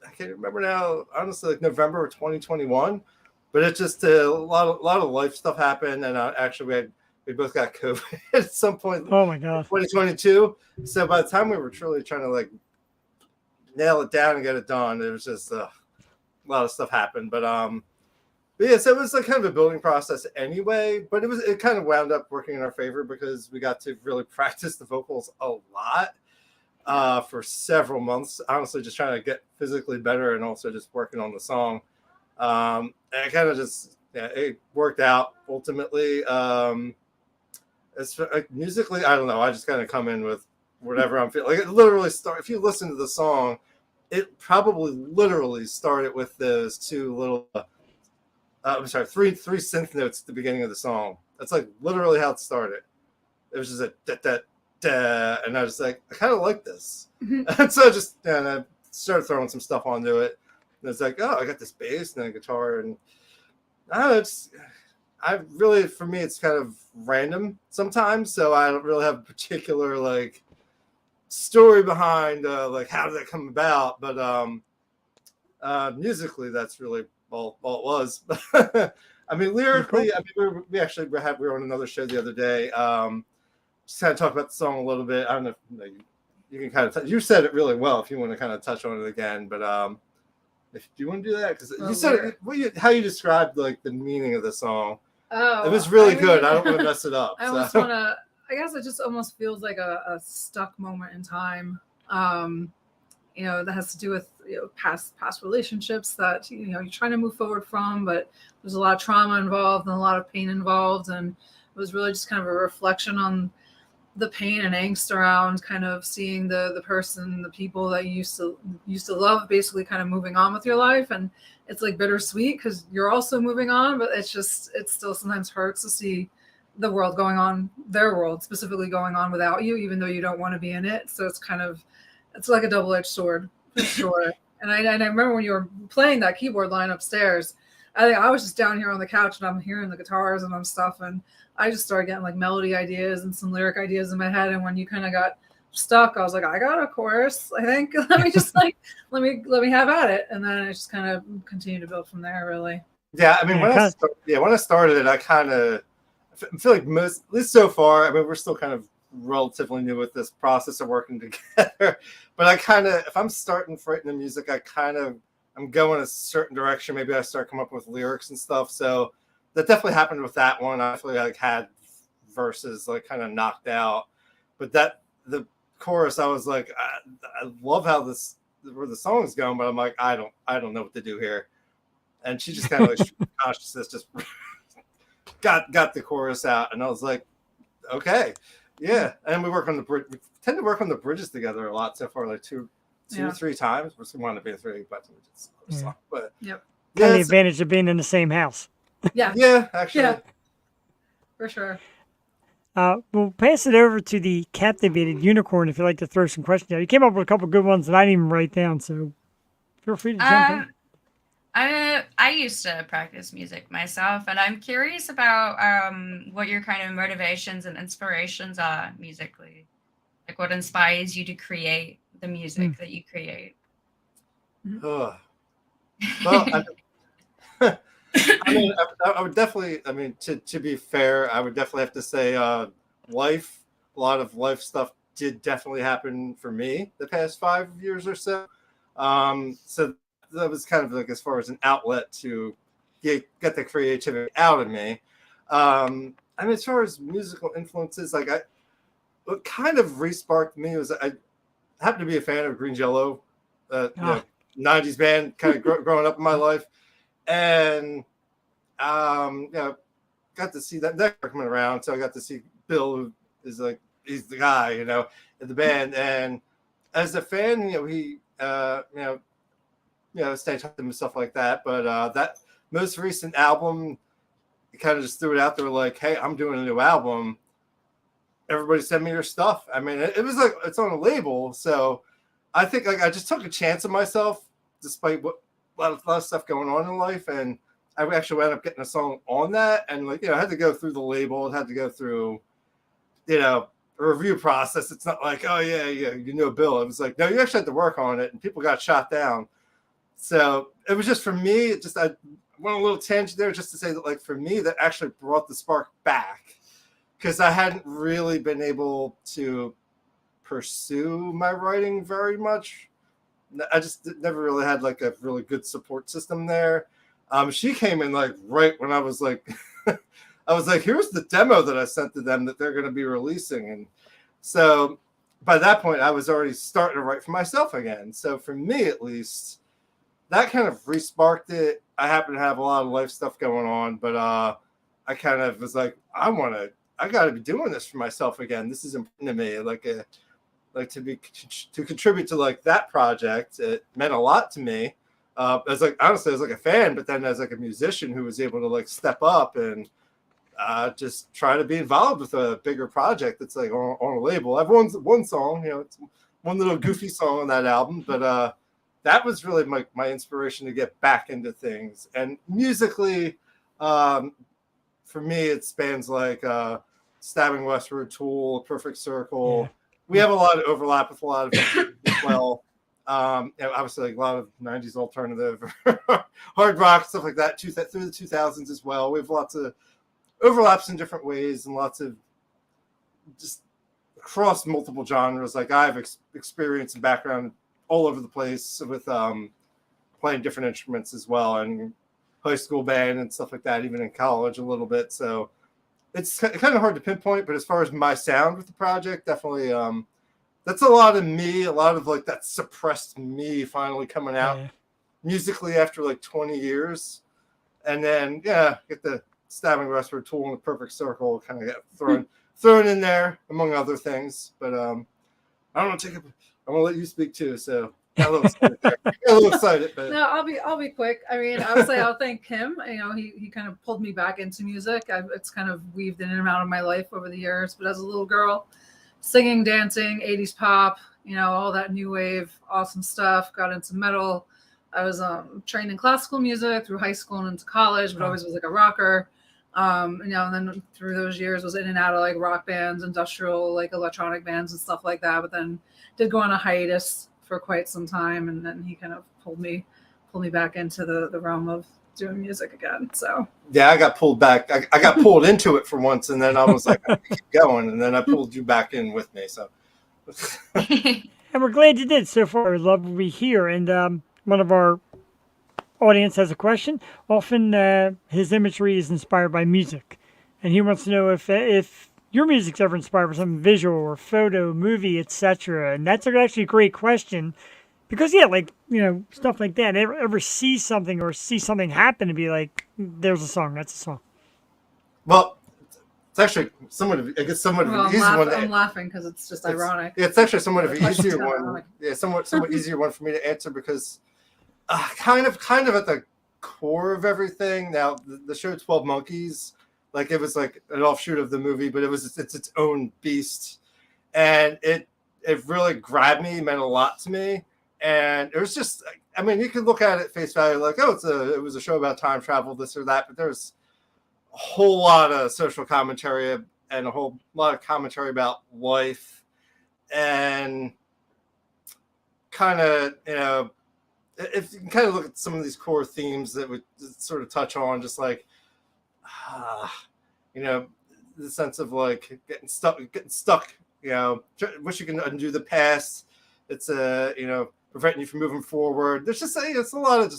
I can't remember now, honestly, like November of 2021. But it just a lot of life stuff happened, and actually we both got COVID at some point. Oh my god, 2022. So by the time we were truly trying to like nail it down and get it done, it was just a lot of stuff happened. But yeah, so it was like kind of a building process anyway. But it kind of wound up working in our favor because we got to really practice the vocals a lot for several months. Honestly, just trying to get physically better and also just working on the song. And it kind of just it worked out ultimately. It's like musically, I don't know. I just kind of come in with whatever I'm feeling. Like it literally start. If you listen to the song, it probably literally started with those two little. Three synth notes at the beginning of the song. That's like literally how it started. It was just a da da da, and I was like, I kind of like this, and so I started throwing some stuff onto it. And it's like, oh, I got this bass and a guitar, and for me, it's kind of random sometimes. So I don't really have a particular like story behind like how did that come about. But musically, that's really all it was. I mean, lyrically, we were on another show the other day. Just kind of talk about the song a little bit. I don't know if you can kind of you said it really well. If you want to kind of touch on it again, but if you want to do that, because you said how you described like the meaning of the song. Oh, it was really good. I don't want to mess it up. I almost want to. I guess it just almost feels like a stuck moment in time. That has to do with past relationships that you're trying to move forward from, but there's a lot of trauma involved and a lot of pain involved, and it was really just kind of a reflection on the pain and angst around kind of seeing the person, the people that you used to love, basically kind of moving on with your life. And it's like bittersweet because you're also moving on, but it still sometimes hurts to see the world going on, their world specifically going on without you, even though you don't want to be in it. So it's like a double-edged sword for sure. And I remember when you were playing that keyboard line upstairs, I think I was just down here on the couch and I'm hearing the guitars and stuff, and I just started getting like melody ideas and some lyric ideas in my head. And when you kind of got stuck, I was like, I got a chorus, I think. Let me just like let me have at it. And then I just kind of continued to build from there, really. Yeah, I mean, when I started it, I kind of feel like at least so far, I mean, we're still kind of relatively new with this process of working together. But I kind of, if I'm starting writing the music, I'm going a certain direction. Maybe I start coming up with lyrics and stuff. So that definitely happened with that one. I feel like had verses like kind of knocked out, but the chorus, I was like, I love how where the song is going, but I'm like, I don't know what to do here. And she just kind of like consciousness just got the chorus out, and I was like, okay, yeah. And we tend to work on the bridges together a lot so far, like two or three times. We're going to be three, but but yep. Yeah, the advantage of being in the same house. Yeah, actually. Yeah, for sure. We'll pass it over to the Captivated Unicorn if you'd like to throw some questions out. You came up with a couple good ones that I didn't even write down, so feel free to jump in. I used to practice music myself, and I'm curious about what your kind of motivations and inspirations are musically. Like what inspires you to create the music that you create? Well, I mean, I would definitely, I mean, to be fair, I would definitely have to say a lot of life stuff did definitely happen for me the past 5 years or so. So that was kind of like as far as an outlet to get the creativity out of me. I mean, as far as musical influences, like what kind of re-sparked me was I happened to be a fan of Green Jello, 90s band, kind of growing up in my life. And got to see that coming around. So I got to see Bill, who is like, he's the guy, in the band. And as a fan, he stayed in touch with him and stuff like that. But that most recent album, he kind of just threw it out there like, hey, I'm doing a new album. Everybody send me your stuff. I mean, it was like, it's on a label. So I think like I just took a chance on myself despite what a lot of stuff going on in life. And I actually wound up getting a song on that, and like, I had to go through the label, it had to go through, a review process. It's not like, oh yeah, Bill. It was like, no, you actually had to work on it, and people got shot down. So it was just, for me, I went a little tangent there just to say that, like, for me, that actually brought the spark back, because I hadn't really been able to pursue my writing very much. I just never really had like a really good support system there. She came in like right when I was like, here's the demo that I sent to them that they're going to be releasing. And so by that point, I was already starting to write for myself again. So for me, at least, that kind of re-sparked it. I happen to have a lot of life stuff going on, but I kind of was like, I got to be doing this for myself again. This is important to me. To contribute to like that project, it meant a lot to me. As like, honestly, as like a fan, but then as like a musician who was able to like step up and just try to be involved with a bigger project that's like on a label. I've one song, it's one little goofy song on that album, but that was really my inspiration to get back into things. And musically, for me, it spans like Stabbing Westward, Tool, Perfect Circle. Yeah. We have a lot of overlap with a lot of things as well. Obviously, like a lot of 90s alternative, hard rock, stuff like that, through the 2000s as well. We have lots of overlaps in different ways and lots of just across multiple genres. Like, I have experience and background all over the place with playing different instruments as well, and high school band and stuff like that, even in college a little bit. So it's kind of hard to pinpoint, but as far as my sound with the project, definitely that's a lot of me, a lot of like that suppressed me finally coming out musically after like 20 years. And then, get the Stabbing Westward, Tool, and the Perfect Circle kind of get thrown in there, among other things. But I don't know, I'm going to let you speak too. So got a little excited. But no, I'll be quick. I mean, I would say I'll thank him. He kind of pulled me back into music. It's kind of weaved in and out of my life over the years. But as a little girl, singing, dancing, 80s pop, all that new wave, awesome stuff. Got into metal. I was trained in classical music through high school and into college, but always was like a rocker. And then through those years was in and out of like rock bands, industrial, like electronic bands and stuff like that. But then did go on a hiatus for quite some time, and then he kind of pulled me back into the realm of doing music again. So yeah, I got pulled back. I got pulled into it for once, and then I was like, I keep going, and then I pulled you back in with me. So and we're glad you did so far. Love what we hear. And one of our audience has a question. Often his imagery is inspired by music, and he wants to know if your music's ever inspired by something visual or photo, movie, etc. And that's actually a great question, because stuff like that. Ever see something or see something happen and be like, "There's a song. That's a song." Well, it's actually somewhat of an easy one. I'm laughing because it's just ironic. It's actually somewhat of an easier one. Yeah, somewhat easier one for me to answer, because kind of at the core of everything. Now, the show 12 Monkeys, like, it was like an offshoot of the movie, but it's its own beast, and it really grabbed me, meant a lot to me. And it was just, I mean, you could look at it face value like, oh, it was a show about time travel, this or that, but there's a whole lot of social commentary and a whole lot of commentary about life, and kind of, if you can kind of look at some of these core themes that we sort of touch on, just like, the sense of like getting stuck, wish you can undo the past. It's preventing you from moving forward. There's just it's a lot of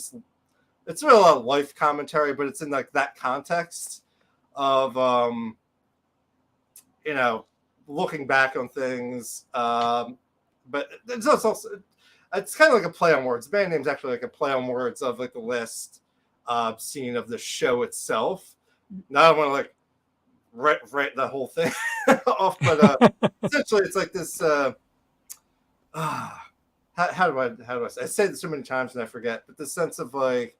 it's really a lot of life commentary, but it's in like that context of looking back on things. But it's also, it's kind of like a play on words. The band name's actually like a play on words of like the last scene of the show itself. Now I don't want to like write the whole thing off, but essentially it's like this. How do I say? I say this so many times and I forget, but the sense of like,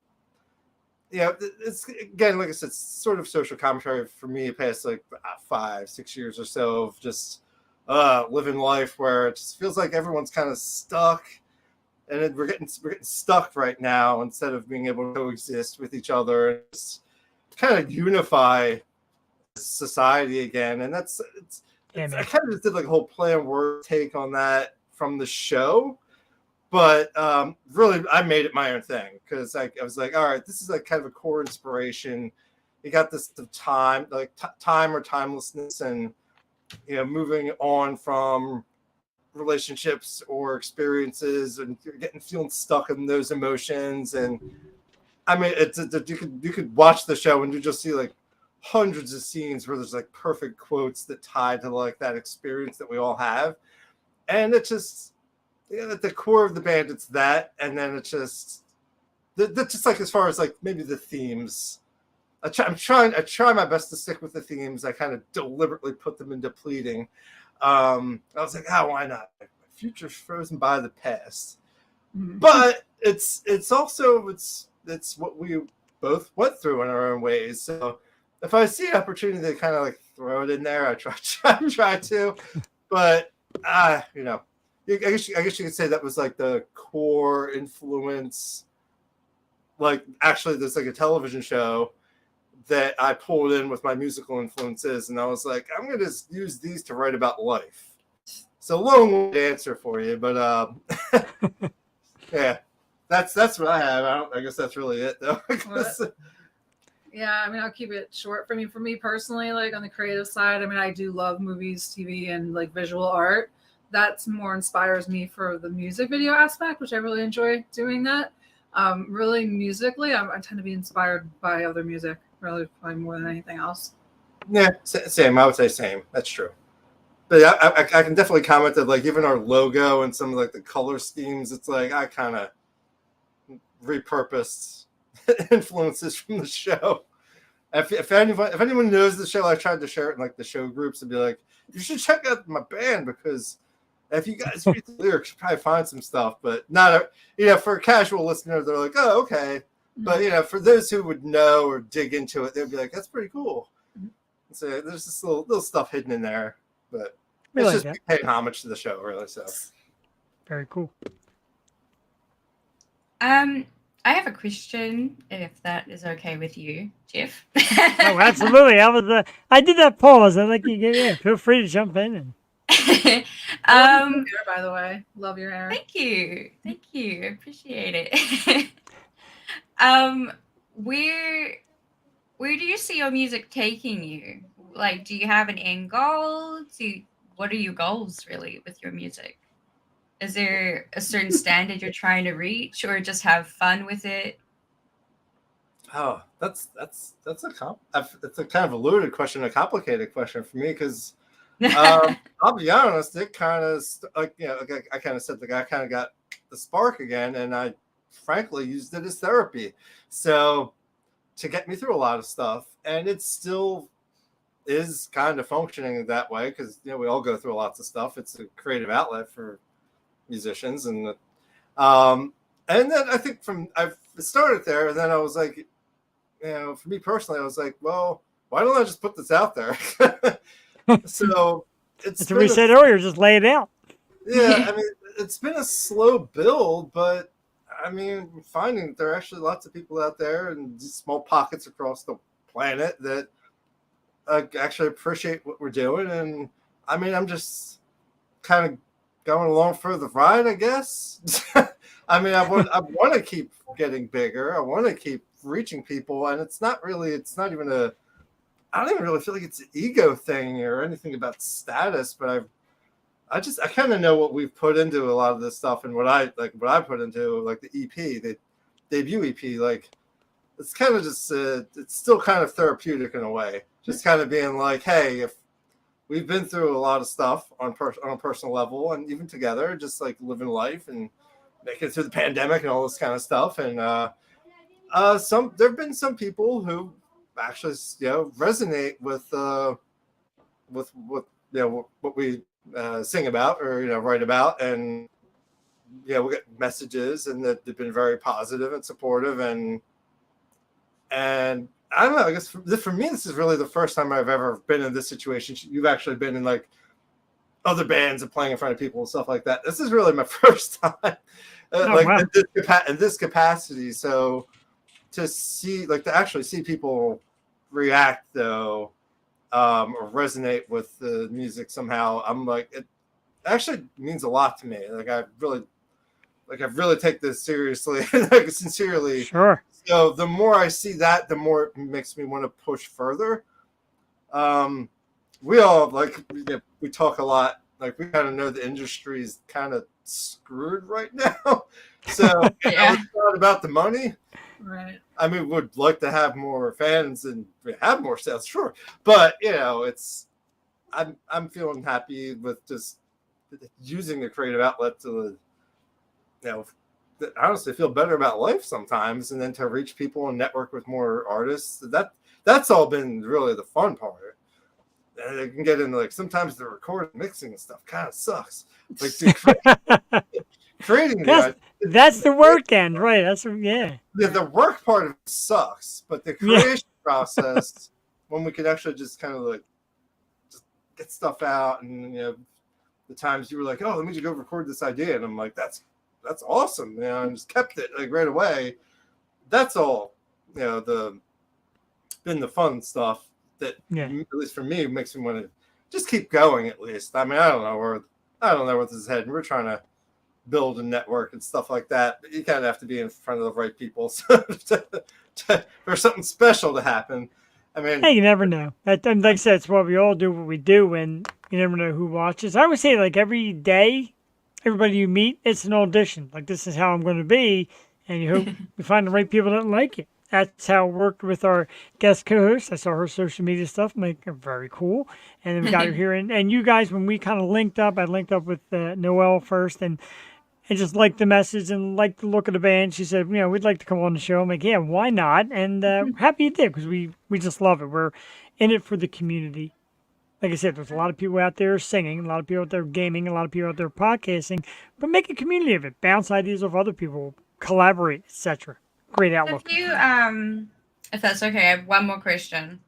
it's again, like I said, sort of social commentary for me past like 5-6 years or so of just living life where it just feels like everyone's kind of stuck, and we're getting stuck right now instead of being able to coexist with each other and just kind of unify society again. And I kind of just did like a whole play on word take on that from the show, but really I made it my own thing because I was like, all right, this is like kind of a core inspiration. You got this time, like time or timelessness, and moving on from relationships or experiences, and you're feeling stuck in those emotions. And I mean, you could watch the show and you just see like hundreds of scenes where there's like perfect quotes that tie to like that experience that we all have, and it's just at the core of the band, it's that, and then it's just that's just like as far as like maybe the themes. I try my best to stick with the themes. I kind of deliberately put them into pleading. I was like, why not? My future's frozen by the past. Mm-hmm. But it's also what we both went through in our own ways. So if I see an opportunity to kind of like throw it in there, I try to. But I guess you could say that was like the core influence. Like actually, there's like a television show that I pulled in with my musical influences, and I was like, I'm gonna just use these to write about life. So long answer for you, but yeah, that's what I have. I guess that's really it, though. Yeah, I mean, I'll keep it short. For me personally, like on the creative side, I mean, I do love movies, TV, and like visual art. That's more inspires me for the music video aspect, which I really enjoy doing that. Really musically, I tend to be inspired by other music, really, probably more than anything else. Yeah, same. I would say same. That's true. But I can definitely comment that like even our logo and some of like the color schemes, it's like I kind of repurposed influences from the show. If anyone knows the show, I tried to share it in like the show groups and be like, you should check out my band because if you guys read the lyrics, you probably find some stuff. But not for a casual listener, they're like, oh, okay. But for those who would know or dig into it, they'd be like, that's pretty cool. So there's this little stuff hidden in there, but it's just paying homage to the show, really. So very cool. I have a question, if that is okay with you, Jeff. Oh, absolutely. I did that pause. I like you. Feel free to jump in. And... Love your hair, by the way, love your hair. Thank you, appreciate it. Where do you see your music taking you? Like, do you have an end goal? What are your goals really with your music? Is there a certain standard you're trying to reach, or just have fun with it? Oh, that's a kind of a loaded question, a complicated question for me because I'll be honest, it kind of like I kind of said I kind of got the spark again, and I frankly used it as therapy. So to get me through a lot of stuff, and it still is kind of functioning that way because we all go through lots of stuff. It's a creative outlet for musicians, and then I think I've started there, and then I was like, for me personally, I was like, well, why don't I just put this out there? So that's what we said earlier, just lay it out. Yeah, I mean, it's been a slow build, but I mean, finding there are actually lots of people out there in small pockets across the planet that actually appreciate what we're doing. And I mean, I'm just kind of going along for the ride, I guess. I mean, I want to keep getting bigger. I want to keep reaching people, and I don't even really feel like it's an ego thing or anything about status, but I kind of know what we've put into a lot of this stuff, and what I put into like the EP, the debut EP, like it's kind of just it's still kind of therapeutic in a way, just kind of being like, hey, if we've been through a lot of stuff on a personal level, and even together, just like living life and making it through the pandemic and all this kind of stuff, and there have been some people who actually resonate with what we sing about or write about, and we get messages, and that they've been very positive and supportive, and I don't know, I guess for me this is really the first time I've ever been in this situation. You've actually been in like other bands and playing in front of people and stuff like that. This is really my first time, like wow. in this capacity. So to see, like, to actually see people react though, or resonate with the music somehow, I'm like, it actually means a lot to me. Like I really take this seriously, like sincerely. Sure. So the more I see that, the more it makes me want to push further. We all like we talk a lot. Like we kind of know the industry is kind of screwed right now. So Yeah. it's not about the money. Right. I mean, would like to have more fans and have more sales, sure. But it's I'm feeling happy with just using the creative outlet to honestly feel better about life sometimes, and then to reach people and network with more artists. That's all been really the fun part. And they can get into like sometimes the recording, mixing and stuff kind of sucks. Like creating that's the work end, right? the work part of it sucks, but the creation process, when we could actually just kind of like just get stuff out, and the times you were like, oh, let me just go record this idea, and I'm like, that's awesome, and just kept it like right away. That's all, been the fun stuff that at least for me makes me want to just keep going. At least, I mean, I don't know where this is heading. We're trying to build a network and stuff like that, but you kind of have to be in front of the right people for something special to happen. I mean, hey, you never know. Like I said, it's why we all do what we do, and you never know who watches. I would say, like, every day, everybody you meet, it's an audition. Like, this is how I'm going to be, and you hope you find the right people that like it. That's how it worked with our guest co-host. I saw her social media stuff. I'm like, very cool. And then we got her here. And you guys, when we kind of linked up, I linked up with Noelle first, and just liked the message and liked the look of the band. She said, we'd like to come on the show. I'm like, yeah, why not? And happy you did, because we just love it. We're in it for the community. Like I said, there's a lot of people out there singing, a lot of people out there gaming, a lot of people out there podcasting, but make a community of it. Bounce ideas off other people, collaborate, etc. Great outlook. If that's okay, I have one more question.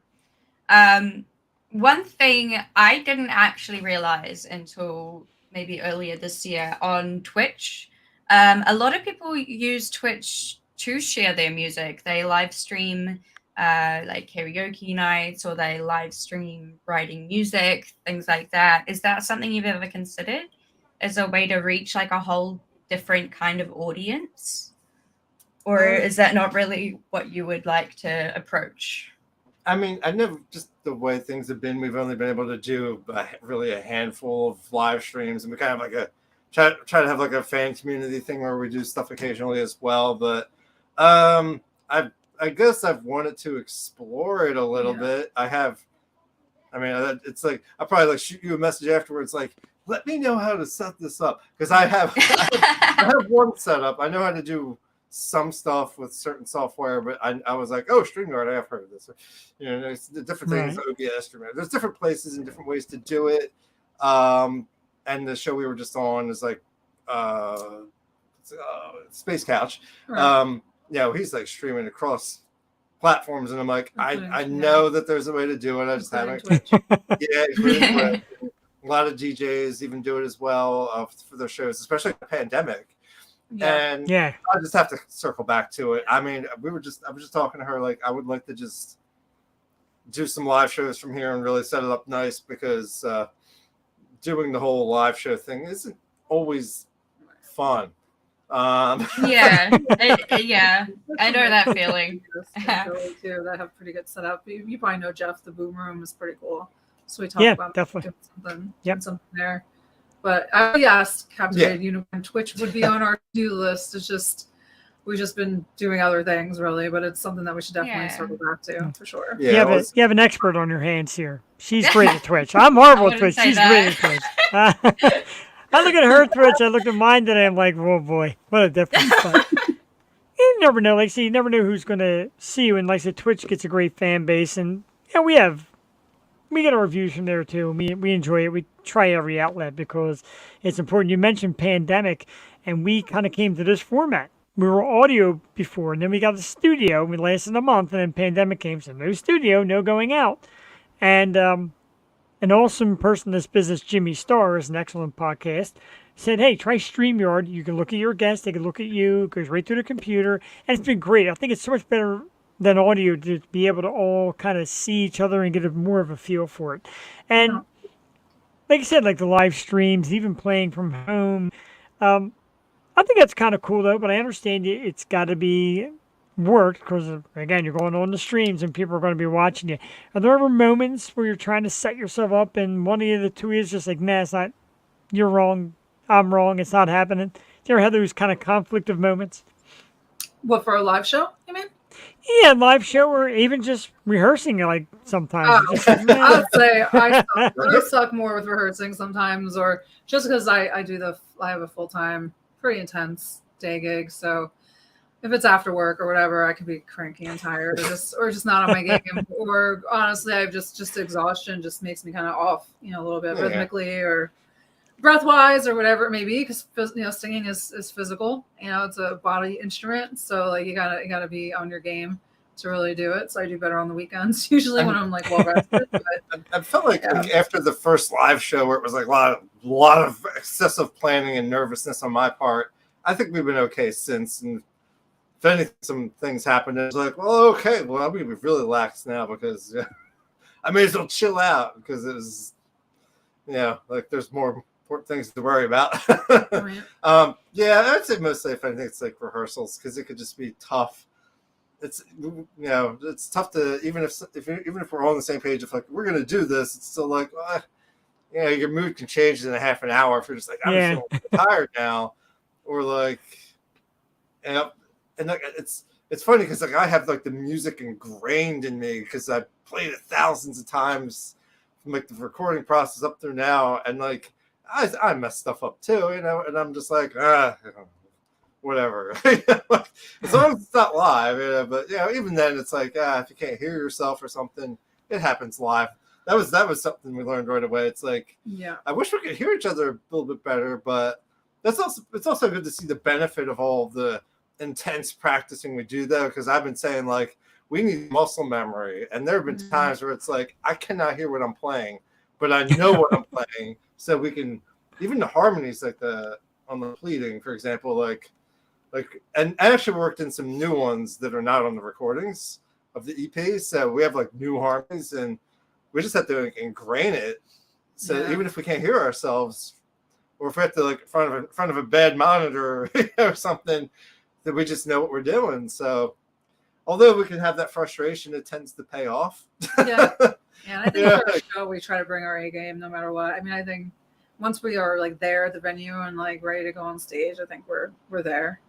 One thing I didn't actually realize until maybe earlier this year on Twitch, a lot of people use Twitch to share their music. They live stream like karaoke nights, or they live stream writing music, things like that. Is that something you've ever considered as a way to reach like a whole different kind of audience? Or is that not really what you would like to approach? I mean, I never, just the way things have been, we've only been able to do really a handful of live streams, and we kind of like try to have like a fan community thing where we do stuff occasionally as well. But I guess I've wanted to explore it a little bit. It's like I'll probably like shoot you a message afterwards, like, let me know how to set this up, because I have one setup. I know how to do some stuff with certain software, but I was like, oh, StreamYard, I've heard of this. There's the different things, OBS, StreamYard. There's different places and different ways to do it. And the show we were just on is like Space Couch. Right. He's like streaming across platforms, and I'm like, I know that there's a way to do it. I just haven't. A lot of DJs even do it as well for their shows, especially the pandemic. And I just have to circle back to it. I mean, I was just talking to her, like, I would like to just do some live shows from here and really set it up nice, because doing the whole live show thing isn't always fun. I know that feeling. Too, that have pretty good setup. You probably know Jeff. The Boom Room is pretty cool. So we talk about definitely something there. But I already asked Captivated Unicorn. Twitch would be on our to-do list. It's just we've just been doing other things, really. But it's something that we should definitely circle back to for sure. You have an expert on your hands here. She's great at Twitch. I'm horrible at Twitch. She's great at Twitch. I look at her Twitch. I look at mine today. I'm like, oh boy, what a difference! But you never know. Like, you never know who's going to see you. And like I said, Twitch gets a great fan base, and we get our reviews from there too. We enjoy it. We try every outlet because it's important. You mentioned pandemic, and we kind of came to this format. We were audio before, and then we got the studio. We lasted a month, and then pandemic came, so no studio, no going out. And an awesome person in this business, Jimmy Starr, is an excellent podcast, said, hey, try StreamYard. You can look at your guests, they can look at you, it goes right through the computer, and it's been great. I think it's so much better than audio to be able to all kind of see each other and get more of a feel for it. And like I said, like the live streams, even playing from home, I think that's kind of cool though, but I understand it's got to be worked because, again, you're going on the streams and people are going to be watching you. Are there ever moments where you're trying to set yourself up and one of the two is just like, nah, it's not, you're wrong, I'm wrong, it's not happening? Do you ever have those kind of conflict of moments? What, for a live show, you mean? Yeah, live show or even just rehearsing, like sometimes. Oh, Just like, I man. would say I suck more with rehearsing sometimes, or just because I have a full-time, pretty intense day gig. So if it's after work or whatever, I could be cranky and tired, or just not on my game. Or honestly, I've just exhaustion just makes me kind of off, a little bit rhythmically or breath-wise or whatever it may be, because singing is physical. It's a body instrument, so like you gotta be on your game to really do it. So I do better on the weekends usually when I'm like well rested. But I felt like after the first live show where it was like a lot of excessive planning and nervousness on my part, I think we've been okay since. And if anything, some things happened, it's like, well, okay, well, I'm gonna be really lax now because I may as well chill out because it was, like there's more important things to worry about. I'd say mostly if anything, it's like rehearsals because it could just be tough. It's it's tough to even if we're all on the same page, if like we're gonna do this, it's still like your mood can change in a half an hour if you're just like I'm feeling tired now, or like and like it's funny because like I have like the music ingrained in me because I played it thousands of times from like the recording process up through now, and like I mess stuff up too, and I'm just like whatever. As long as it's not live, but even then it's like if you can't hear yourself or something, it happens live. That was something we learned right away. It's like I wish we could hear each other a little bit better, but it's also good to see the benefit of all the intense practicing we do though, because I've been saying like we need muscle memory, and there have been times where it's like I cannot hear what I'm playing, but I know what I'm playing, so we can even the harmonies like on the pleading, for example, and I actually worked in some new ones that are not on the recordings of the EP. So we have like new harmonies and we just have to ingrain it. So even if we can't hear ourselves, or if we have to like in front of a bad monitor or something, that we just know what we're doing. So although we can have that frustration, it tends to pay off. And I think for a show we try to bring our A game no matter what. I mean, I think once we are like there at the venue and like ready to go on stage, I think we're there.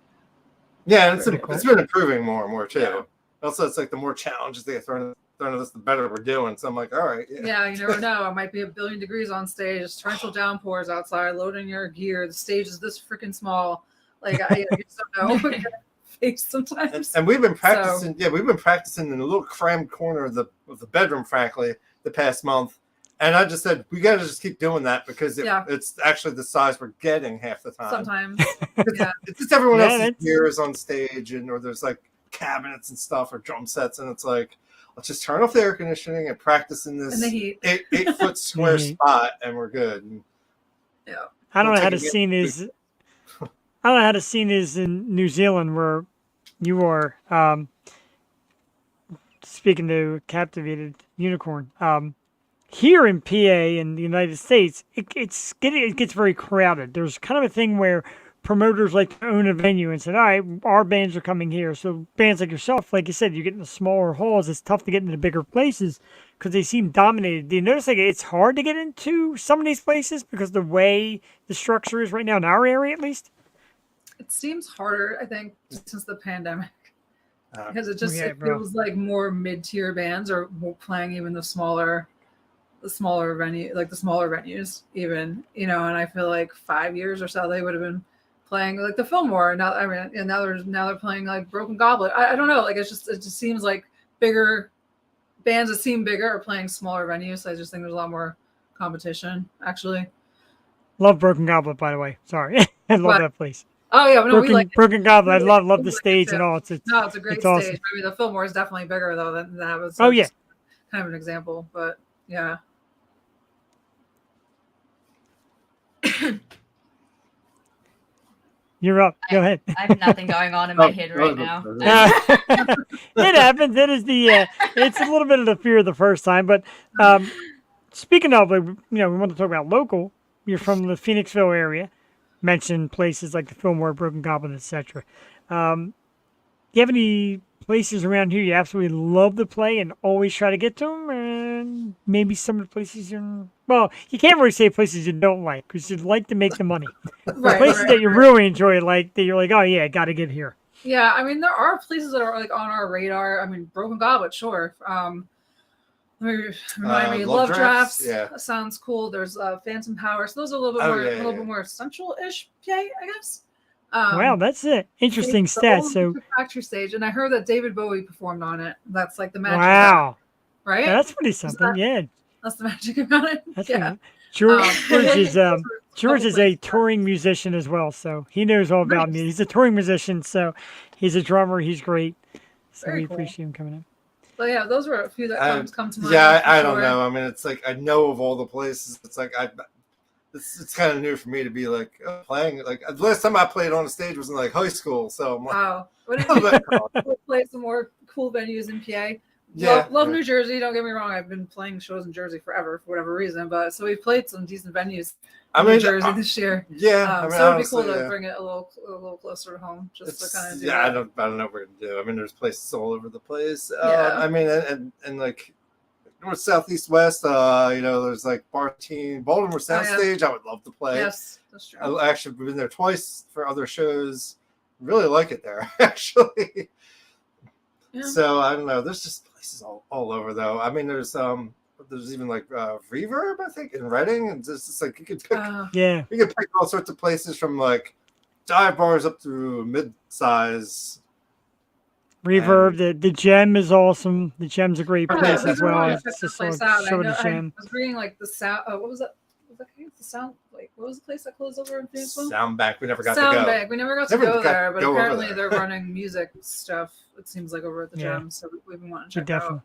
Yeah, and it's been improving more and more too. Yeah. Also, it's like the more challenges they get thrown at us, the better we're doing. So I'm like, all right. Yeah, you never know. It might be 1 billion degrees on stage, torrential downpours outside, loading your gear. The stage is this freaking small. Like I just don't know. Face sometimes. And we've been practicing. So, we've been practicing in a little crammed corner of the bedroom, frankly, the past month. And I just said, we got to just keep doing that because it's actually the size we're getting half the time. Sometimes. It's just everyone else's gear is on stage or there's like cabinets and stuff or drum sets. And it's like, let's just turn off the air conditioning and practice in this 8-foot square spot and we're good. And, I don't know how the scene is. I don't know how the scene is in New Zealand where you are. Speaking to Captivated Unicorn. Here in PA in the United States, it gets very crowded. There's kind of a thing where promoters like to own a venue and said, all right, our bands are coming here. So bands like yourself, like you said, you get in the smaller halls. It's tough to get into the bigger places because they seem dominated. Do you notice like it's hard to get into some of these places because the way the structure is right now in our area, at least? It seems harder, I think, since the pandemic. Because it feels like more mid-tier bands are playing even the smaller venue, like the smaller venues even, and I feel like 5 years or so they would have been playing like the Fillmore. Now they're playing like Broken Goblet. I don't know, like it just seems like bigger bands that seem bigger are playing smaller venues. So I just think there's a lot more competition actually. Love Broken Goblet, by the way. Sorry. I love that place. Oh yeah, no, we like Broken Goblet. I love the stage and all. It's a great stage. Awesome. I mean, the Fillmore is definitely bigger though. That was kind of an example, but yeah. You're up. Go ahead. I have nothing going on in my head right now. It happens. It is it's a little bit of the fear of the first time. But speaking of, like, we want to talk about local. You're from the Phoenixville area. Mentioned places like the Fillmore, Broken Goblin, etc. Do you have any places around here you absolutely love to play and always try to get to them? And maybe some of the places you can't really say places you don't like because you'd like to make the money. Right, Places right, that you right. really enjoy, like that you're like, oh yeah, got to get here. Yeah, I mean, there are places that are like on our radar. I mean, Broken Goblet, sure. Remind me, Love Love Drafts. Yeah. That sounds cool. There's Phantom Power. So those are a little bit bit more central-ish PA, I guess. Wow, that's it. Interesting it's the stats. old So, Factory stage, and I heard that David Bowie performed on it. That's like the magic. wow, Right? yeah, that's pretty something. Yeah, That's the magic about it. that's yeah. George is a touring musician as well, so he knows all about me. He's a touring musician, so he's a drummer. He's great. So Very we cool. appreciate him coming in. But yeah, those were a few that come to mind. Yeah, I don't know. I mean, it's like I know of all the places. It's like it's kind of new for me to be like playing. Like the last time I played on a stage was in like high school, so I'm like, wow. What did you play some more cool venues in PA? Yeah, love New Jersey. Don't get me wrong. I've been playing shows in Jersey forever for whatever reason. But so we played some decent venues in New Jersey this year. Yeah, I mean, so it'd be cool honestly, to bring it a little closer to home, just to kind of do yeah. that. I don't know what we're gonna do. I mean, there's places all over the place. Yeah. I mean, and like north, south, east, west. There's like Baltimore Soundstage. I would love to play. Yes, that's true. I actually been there twice for other shows. Really like it there, actually. Yeah. So I don't know. There's just places all over though. I mean, there's even like Reverb, I think, in Reading, and just like you could pick. Yeah, You can pick all sorts of places from like dive bars up to mid-size. Reverb. The Gem is awesome. The Gem's a great place as well. I It's just place so out. short I of Gem. was reading like the sound. What was that? The sound. Like what was the place that closed over in Phoenixville? Soundbank. We never got to Soundbank. go. We never got to go there, but apparently they're running music stuff. It seems like over at the Gem, so we've been wanting to check it out.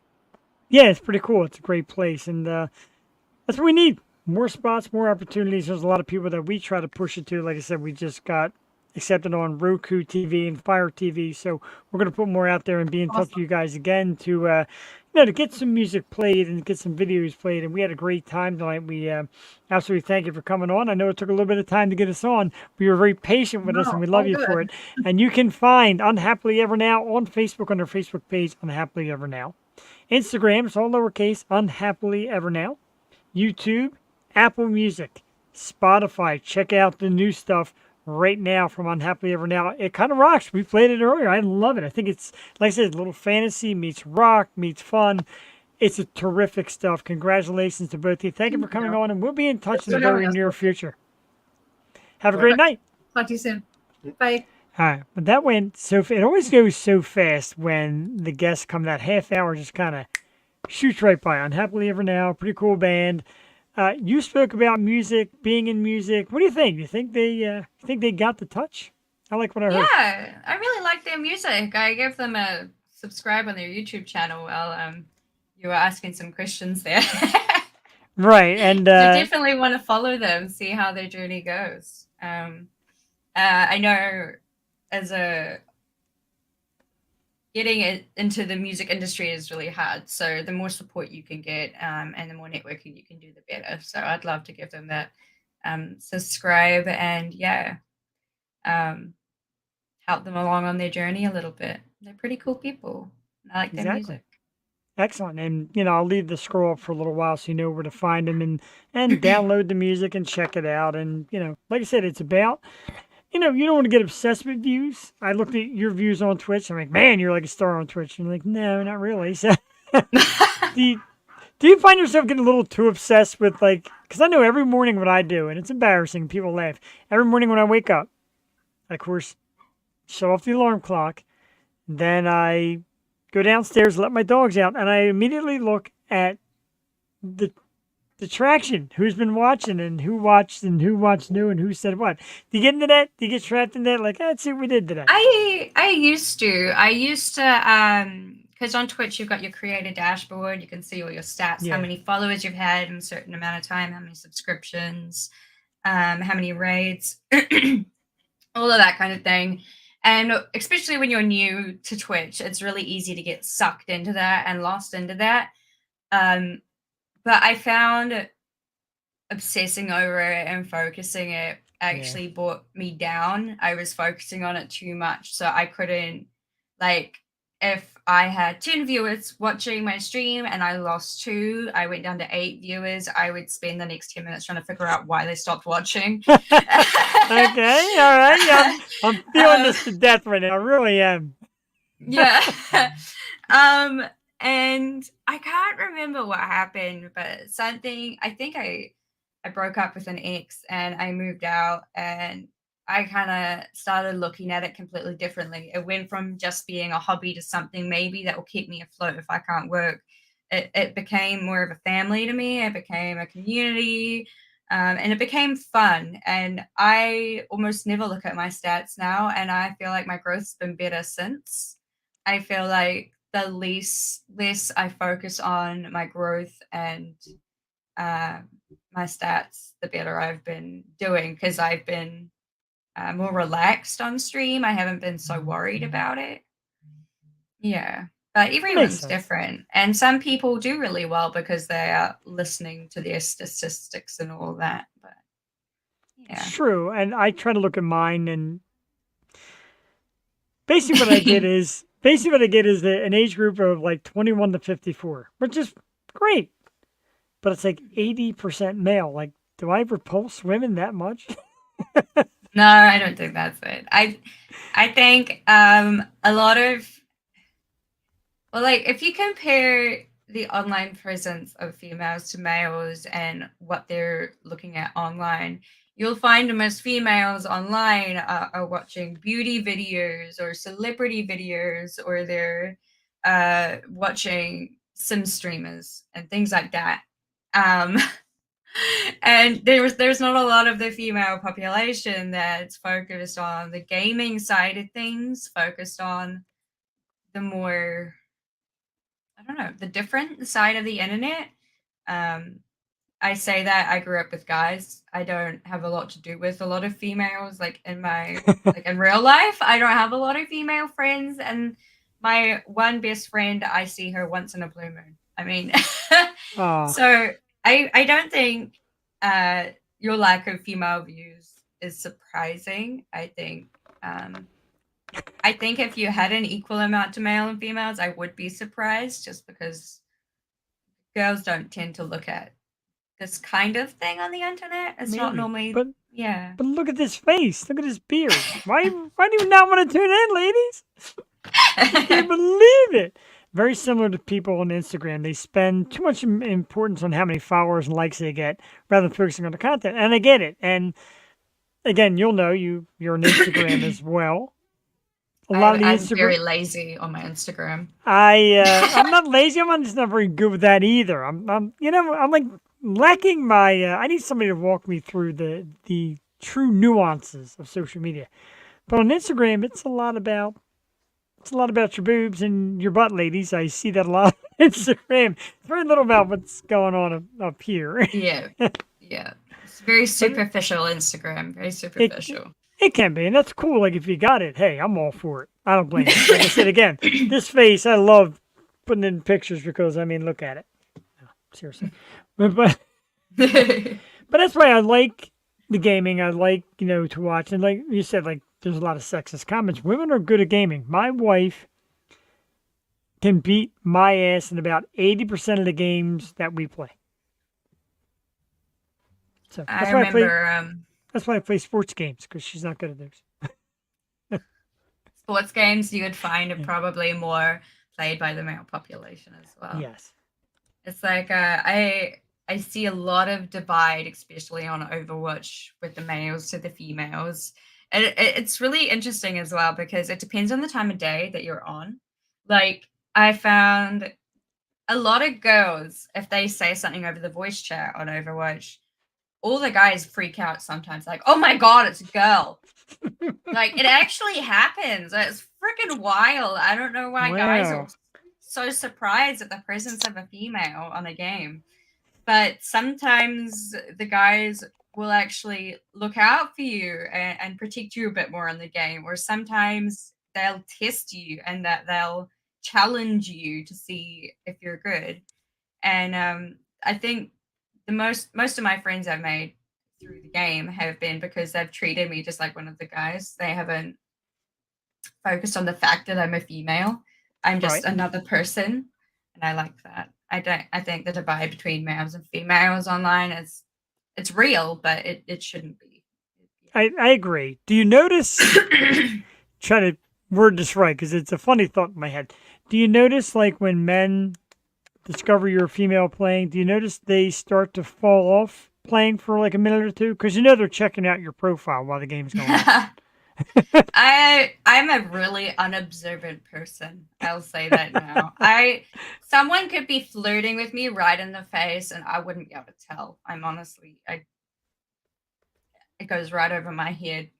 Yeah, it's pretty cool. It's a great place, and that's what we need. More spots, more opportunities. There's a lot of people that we try to push it to. Like I said, we just got accepted on Roku TV and Fire TV, so we're going to put more out there and be in touch with you guys again to to get some music played and get some videos played. And we had a great time tonight. We absolutely thank you for coming on. I know it took a little bit of time to get us on. But you were very patient with us, and we love you for it. And you can find Unhappily Ever Now on Facebook on our Facebook page, Unhappily Ever Now. Instagram, it's all lowercase, Unhappily Ever Now. YouTube, Apple Music, Spotify. Check out the new stuff right now from Unhappily Ever Now. It kind of rocks. We played it earlier. I love it. I think it's, like I said, a little fantasy meets rock, meets fun. It's a terrific stuff. Congratulations to both of you. Thank you for coming on, and we'll be in touch in the very near future. Have a great night. Talk to you soon. Bye. All right, but that went so. It always goes so fast when the guests come. That half hour just kind of shoots right by. Unhappily Ever Now, pretty cool band. You spoke about music, being in music. What do you think? You think they got the touch? I like what I heard. Yeah, I really like their music. I gave them a subscribe on their YouTube channel while you were asking some questions there. Right, and I definitely want to follow them, see how their journey goes. I know getting it into the music industry is really hard. So the more support you can get and the more networking you can do, the better. So I'd love to give them that subscribe and help them along on their journey a little bit. They're pretty cool people. I like their music. Excellent. And, I'll leave the scroll up for a little while so you know where to find them and download the music and check it out. And, like I said, it's about... you don't want to get obsessed with views. I looked at your views on Twitch. I'm like, man, you're like a star on Twitch. And you're like, no, not really. So, do you find yourself getting a little too obsessed with because I know every morning what I do, and it's embarrassing. People laugh. Every morning when I wake up, I, of course, shut off the alarm clock. Then I go downstairs, let my dogs out, and I immediately look at the traction, who's been watching and who watched new and who said what. Do you get into that? Do you get trapped in that? Like, let's see what we did today. I used to, because on Twitch you've got your creator dashboard. You can see all your stats, how many followers you've had in a certain amount of time, how many subscriptions, how many raids. all of that kind of thing. And especially when you're new to Twitch, it's really easy to get sucked into that and lost into that. But I found obsessing over it and focusing it actually brought me down. I was focusing on it too much, so I couldn't, like, if I had 10 viewers watching my stream and I lost 2, I went down to 8 viewers, I would spend the next 10 minutes trying to figure out why they stopped watching. Okay, all right. Yeah, I'm feeling this to death right now. I really am. Yeah. And I can't remember what happened, but something, I think I broke up with an ex and I moved out, and I kind of started looking at it completely differently. It went from just being a hobby to something maybe that will keep me afloat if I can't work. It became more of a family to me. It became a community, and it became fun. And I almost never look at my stats now, and I feel like my growth's been better since. I feel like the less I focus on my growth and my stats, the better I've been doing, because I've been more relaxed on stream. I haven't been so worried about it. Yeah. But everyone's sense. different. And some people do really well because they are listening to their statistics and all that. But yeah. It's true. And I try to look at mine, and basically what I get is an age group of like 21 to 54, which is great. But it's like 80% male. Like, do I repulse women that much? No, I don't think that's it. I think a lot of, well, like, if you compare the online presence of females to males and what they're looking at online, you'll find most females online are watching beauty videos or celebrity videos, or they're watching sim streamers and things like that. And there's not a lot of the female population that's focused on the gaming side of things, focused on the more, I don't know, the different side of the internet. I say that I grew up with guys. I don't have a lot to do with a lot of females, like in my like in real life. I don't have a lot of female friends, and my one best friend, I see her once in a blue moon. I mean, so I don't think your lack of female views is surprising. I think if you had an equal amount to male and females, I would be surprised, just because girls don't tend to look at this kind of thing on the internet. It's not Maybe, normally, but yeah. But look at this face. Look at this beard. Why do you not want to tune in, ladies? I can't believe it. Very similar to people on Instagram. They spend too much importance on how many followers and likes they get rather than focusing on the content. And I get it. And again, you'll know you're on Instagram as well. I'm very lazy on my Instagram. I'm not lazy. I'm just not very good with that either. I'm like lacking my. I need somebody to walk me through the true nuances of social media. But on Instagram, it's a lot about your boobs and your butt, ladies. I see that a lot on Instagram. Very little about what's going on up here. Yeah, yeah. It's very superficial Instagram. Very superficial. It can be, and that's cool. Like, if you got it, hey, I'm all for it. I don't blame you. Like I said again, this face, I love putting in pictures because, I mean, look at it. No, seriously. But that's why I like the gaming. I like, to watch. And like you said, like, there's a lot of sexist comments. Women are good at gaming. My wife can beat my ass in about 80% of the games that we play. So that's why I play sports games, because she's not good at those. Sports games you would find are probably more played by the male population as well. Yes. It's like I see a lot of divide, especially on Overwatch, with the males to the females. And it's really interesting as well, because it depends on the time of day that you're on. Like, I found a lot of girls, if they say something over the voice chat on Overwatch, all the guys freak out sometimes, like, oh my god, it's a girl. Like, it actually happens. It's freaking wild. I don't know why guys are so surprised at the presence of a female on a game. But sometimes the guys will actually look out for you and protect you a bit more in the game, or sometimes they'll test you and that they'll challenge you to see if you're good. And I think the most of my friends I've made through the game have been because they've treated me just like one of the guys. They haven't focused on the fact that I'm a female. I'm just Right. another person, and I like that. I think the divide between males and females online is it's real, but it shouldn't be. I agree. Do you notice? Try to word this right because it's a funny thought in my head. Do you notice, like, when men discover you're a female playing, do you notice they start to fall off playing for like a minute or two? Because they're checking out your profile while the game's going on. I'm a really unobservant person. I'll say that now. Someone could be flirting with me right in the face and I wouldn't be able to tell. It goes right over my head.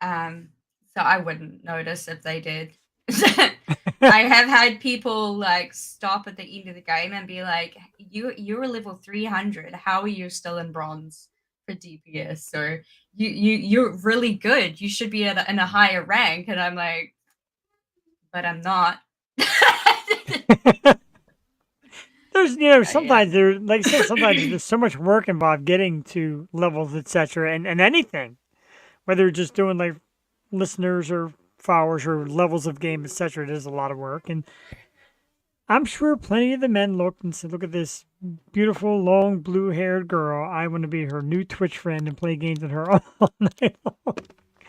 So I wouldn't notice if they did. I have had people like stop at the end of the game and be like, you're level 300. How are you still in bronze for DPS? Or you're really good. You should be in a higher rank. And I'm like, but I'm not. There's, sometimes there, like I said, sometimes there's so much work involved getting to levels, etc., and anything, whether you're just doing like listeners or followers or levels of game, etc. It is a lot of work, and I'm sure plenty of the men looked and said, "Look at this beautiful, long, blue-haired girl. I want to be her new Twitch friend and play games with her all night long."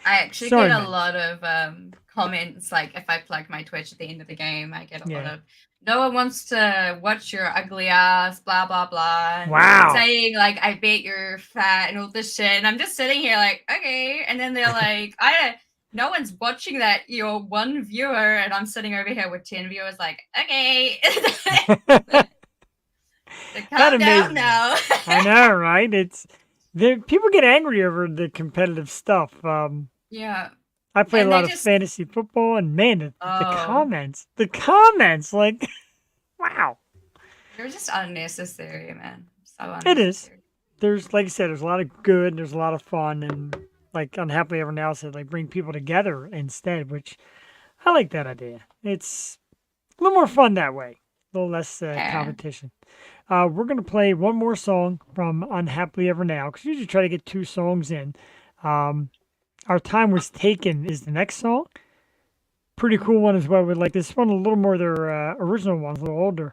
I actually Sorry, get a man. lot of comments, like if I plug my Twitch at the end of the game, I get a lot Yeah. of, no one wants to watch your ugly ass, blah, blah, blah. And Wow. saying, like, I bet you're fat and all this shit. And I'm just sitting here like, okay. And then they're like, no one's watching that. You're one viewer. And I'm sitting over here with 10 viewers like, okay. Like, calm down amazing. now. I know, right? People get angry over the competitive stuff. Yeah. I play a And lot they of just- fantasy football, and man, the Oh. comments, like, wow. They're just unnecessary, man. So It is. unnecessary. There's, like I said, there's a lot of good, there's a lot of fun, and like Unhappily Ever Now said, like bring people together instead, which I like that idea. It's a little more fun that way, a little less competition. We're gonna play one more song from Unhappily Ever Now because we usually try to get 2 songs in. Our Time Was Taken is the next song. Pretty cool one as well. We like this one a little more their original ones, a little older,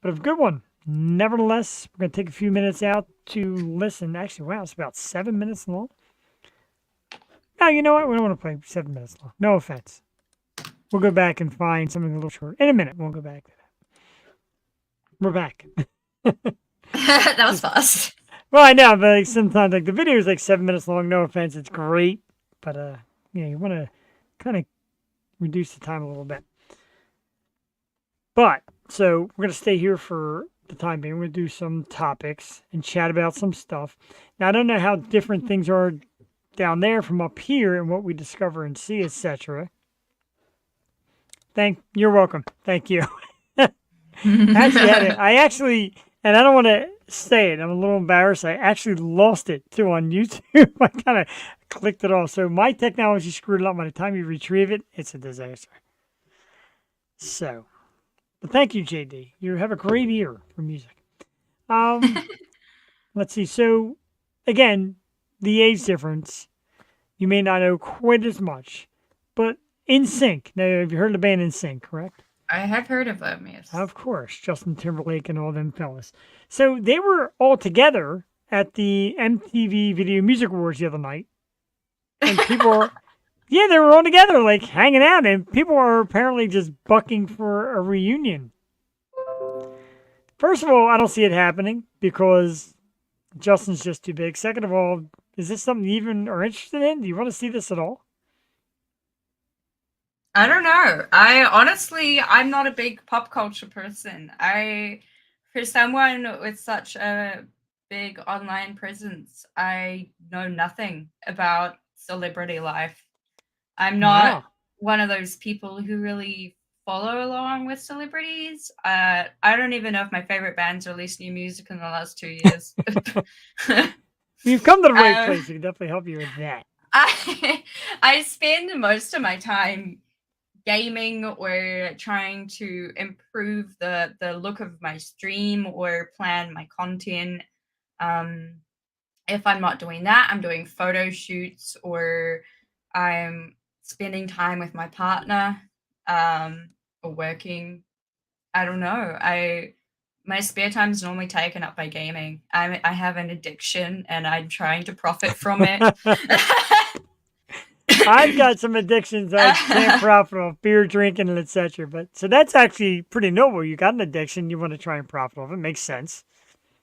but a good one. Nevertheless, we're going to take a few minutes out to listen. Actually, wow, it's about 7 minutes long. No, you know what? We don't want to play 7 minutes long. No offense. We'll go back and find something a little short. In a minute, we'll go back to that. We're back. That was fast. Well, I know, but like, sometimes like the video is like 7 minutes long. No offense, it's great, but you want to kind of reduce the time a little bit. But so we're gonna stay here for the time being. We're gonna do some topics and chat about some stuff. Now I don't know how different things are down there from up here and what we discover and see, etc. You're welcome. Thank you. I actually, and I don't want to say it, I'm a little embarrassed. I actually lost it too on YouTube. I kind of clicked it off. So my technology screwed it up. By the time you retrieve it, it's a disaster. So, but thank you, JD. You have a great ear for music. Let's see. So, again, the age difference, you may not know quite as much, but NSYNC. Now, have you heard of the band NSYNC, correct? I have heard of them, yes. Of course, Justin Timberlake and all them fellas. So they were all together at the MTV Video Music Awards the other night. And people were, yeah, they were all together, like hanging out, and people are apparently just bucking for a reunion. First of all, I don't see it happening because Justin's just too big. Second of all, is this something you even are interested in? Do you want to see this at all? I don't know. I'm not a big pop culture person. For someone with such a big online presence, I know nothing about celebrity life. I'm not one of those people who really follow along with celebrities. I don't even know if my favorite bands released new music in the last 2 years. You've come to the right Um, place. We can definitely help you with that. I spend most of my time gaming or trying to improve the look of my stream or plan my content. If I'm not doing that, I'm doing photo shoots or I'm spending time with my partner, or working. I don't know. My spare time is normally taken up by gaming. I have an addiction and I'm trying to profit from it. I've got some addictions I can't profit off, beer drinking and etc. But so that's actually pretty noble. You got an addiction, you want to try and profit off it. Makes sense.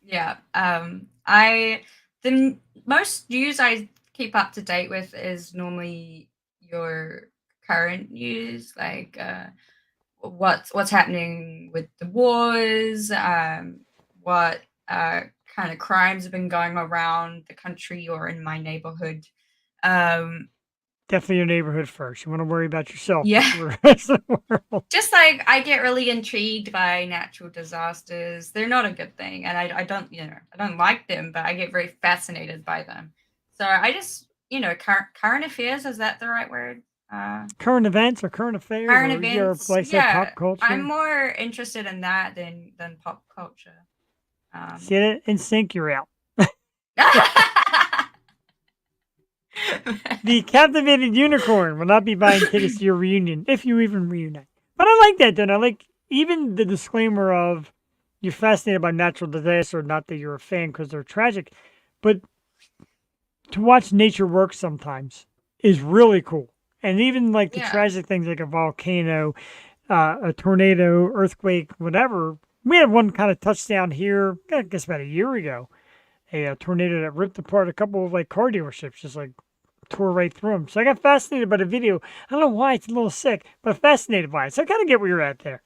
Yeah. The most news I keep up to date with is normally your current news, like what's happening with the wars, what kind of crimes have been going around the country or in my neighborhood. Um, Definitely your neighborhood first. You want to worry about yourself Yeah. before the rest of the world. Just like I get really intrigued by natural disasters. They're not a good thing, and I don't I don't like them, but I get very fascinated by them. So I just current affairs, is that the right word? Current events or current affairs Current or your events. like say Yeah, pop culture. I'm more interested in that than pop culture. See it in sync, you're out. The Captivated Unicorn will not be buying tickets to your reunion, if you even reunite. But I like that, don't I? Like, even the disclaimer of you're fascinated by natural disaster, not that you're a fan because they're tragic, but to watch nature work sometimes is really cool. And even like the Yeah. tragic things like a volcano, a tornado, earthquake, whatever. We had one kind of touchdown here, I guess about a year ago. A tornado that ripped apart a couple of like car dealerships, just like tore right through them. So I got fascinated by the video. I don't know why, it's a little sick, but fascinated by it. So I kind of get where you're at there.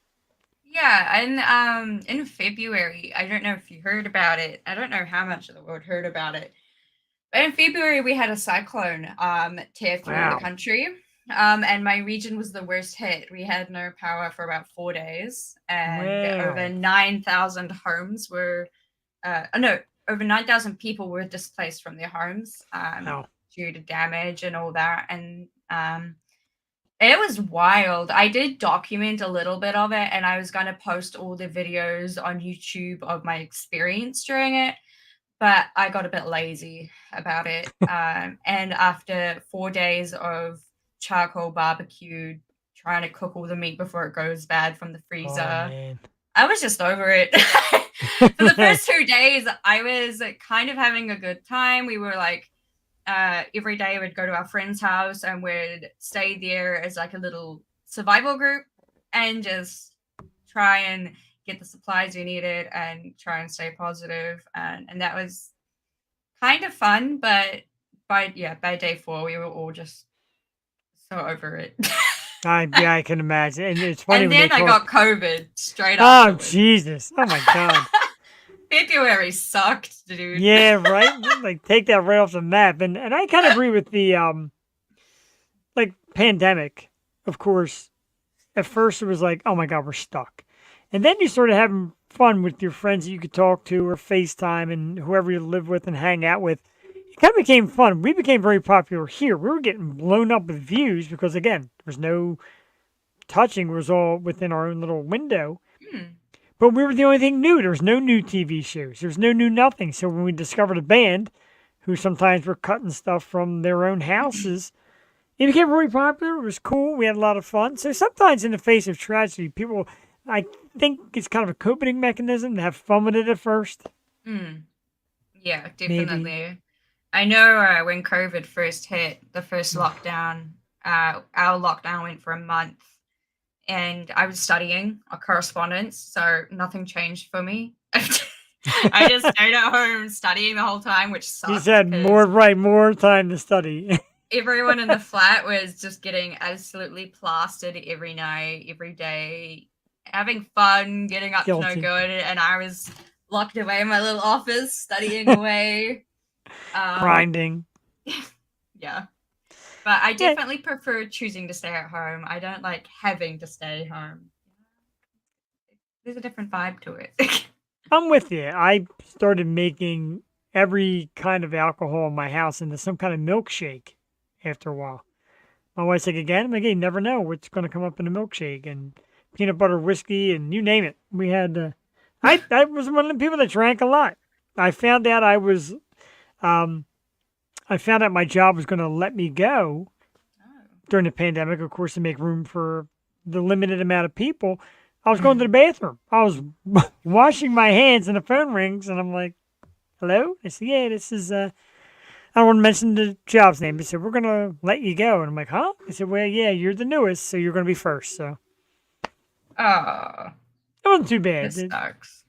Yeah, and in February, I don't know if you heard about it. I don't know how much of the world heard about it. But in February, we had a cyclone tear through Wow. the country. And my region was the worst hit. We had no power for about 4 days, and Wow. over 9,000 homes were, over 9,000 people were displaced from their homes Wow. due to damage and all that. And it was wild. I did document a little bit of it, and I was going to post all the videos on YouTube of my experience during it, but I got a bit lazy about it. And after 4 days of charcoal barbecue, trying to cook all the meat before it goes bad from the Oh, freezer, man. I was just over it. For the first 2 days, I was kind of having a good time. We were like, every day we'd go to our friend's house and we'd stay there as like a little survival group and just try and get the supplies we needed and try and stay positive. And that was kind of fun, but by day 4, we were all just so over it. I can imagine. And it's funny And when then they I talk. got COVID straight Oh, afterwards. Jesus. Oh, my God. February sucked, dude. Yeah, right? Like, take that right off the map. And I kind of agree with the, like, pandemic. Of course, at first it was like, oh, my God, we're stuck. And then you started having fun with your friends that you could talk to or FaceTime and whoever you live with and hang out with. It kind of became fun. We became very popular here. We were getting blown up with views because, again, there was no touching. It was all within our own little window. But we were the only thing new. There was no new TV shows. There was no new nothing. So when we discovered a band who sometimes were cutting stuff from their own houses, it became really popular. It was cool. We had a lot of fun. So sometimes in the face of tragedy, people, I think it's kind of a coping mechanism to have fun with it at first. Yeah, definitely. I know when COVID first hit, the first lockdown, our lockdown went for a month. And I was studying a correspondence, so nothing changed for me. I just stayed at home studying the whole time, which sucked. You said more time to study. Everyone in the flat was just getting absolutely plastered every night, every day, having fun, getting up to no Guilty. good, and I was locked away in my little office studying away. Grinding. Yeah. But I definitely prefer choosing to stay at home. I don't like having to stay home. There's a different vibe to it. I'm with you. I started making every kind of alcohol in my house into some kind of milkshake after a while. My wife's like, again? I'm like, hey, you never know what's going to come up in a milkshake, and peanut butter whiskey, and you name it. We had, I was one of the people that drank a lot. I found out I found out my job was going to let me go during the pandemic, of course, to make room for the limited amount of people. I was going to the bathroom. I was washing my hands, and the phone rings, and I'm like, hello? I said, yeah, this is, I don't want to mention the job's name. They said, we're going to let you go. And I'm like, huh? I said, well, yeah, you're the newest, so you're going to be first. So Oh, it wasn't too bad. this sucks.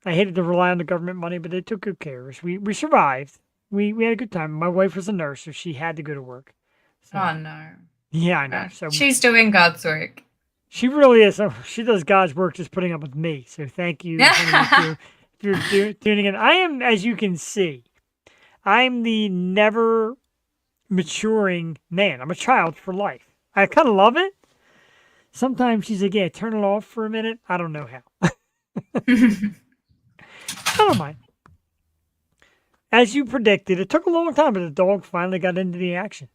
I hated to rely on the government money, but they took good care of us. We survived. We had a good time. My wife was a nurse, so she had to go to work. So, Oh no. yeah, I know. So She's doing God's work. she really is. So she does God's work just putting up with me. So thank you, honey, if you're tuning in. I am, as you can see, I'm the never maturing man. I'm a child for life. I kind of love it. Sometimes she's like, yeah, turn it off for a minute. I don't know how. I don't mind. As you predicted, it took a long time, but the dog finally got into the action.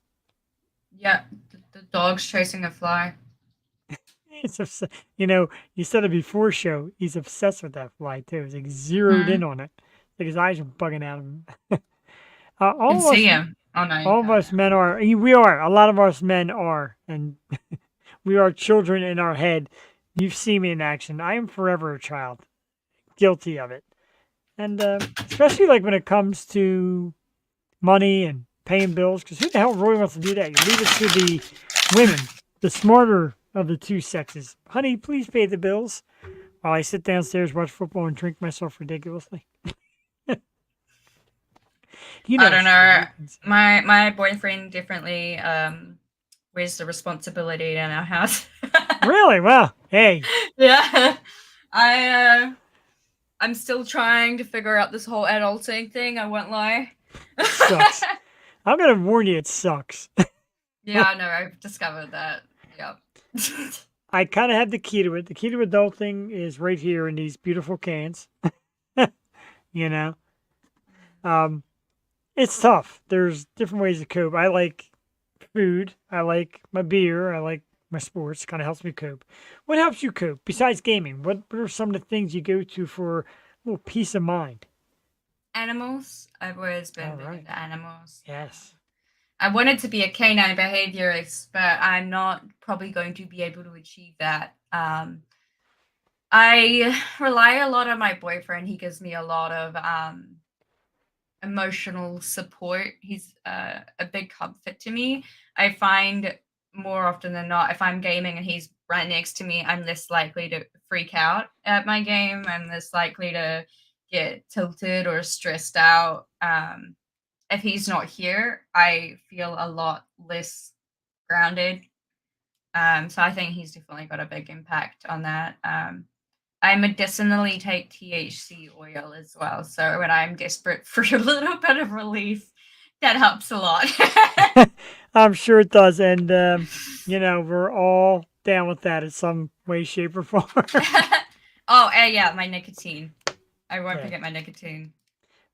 Yeah, the dog's chasing a fly. It's you know, you said it before show. He's obsessed with that fly too. He's like zeroed in on it. Like his eyes are bugging out of him. You all can of us, see him. Oh no. all of us men are. We are. A lot of us men are, and we are children in our head. You've seen me in action. I am forever a child, guilty of it, and especially like when it comes to money and paying bills. Because who the hell really wants to do that? You leave it to the women, the smarter of the two sexes. Honey, please pay the bills while I sit downstairs, watch football, and drink myself ridiculously. You I don't know. Shenanigans. My boyfriend definitely wears the responsibility in our house. Really? Well, hey, Yeah. I'm still trying to figure out this whole adulting thing, I won't lie. sucks. I'm gonna warn you, it sucks. Yeah, I know, I've discovered that. Yep. I kind of have the key to it. The key to adulting is right here in these beautiful cans. You know, it's tough. There's different ways to cope. I like food. I like my beer. I like my sports. Kind of helps me cope. What helps you cope besides gaming? What are some of the things you go to for a little peace of mind? Animals. I've always been All big right. into animals. Yes. I wanted to be a canine behaviorist, but I'm not probably going to be able to achieve that. I rely a lot on my boyfriend. He gives me a lot of emotional support. He's a big comfort to me. I find more often than not, if I'm gaming and he's right next to me, I'm less likely to freak out at my game. I'm less likely to get tilted or stressed out. If he's not here, I feel a lot less grounded. So I think he's definitely got a big impact on that. I medicinally take THC oil as well. So when I'm desperate for a little bit of relief, that helps a lot. I'm sure it does. And, you know, we're all down with that in some way, shape, or form. Oh, yeah, my nicotine. I won't Yeah. forget my nicotine.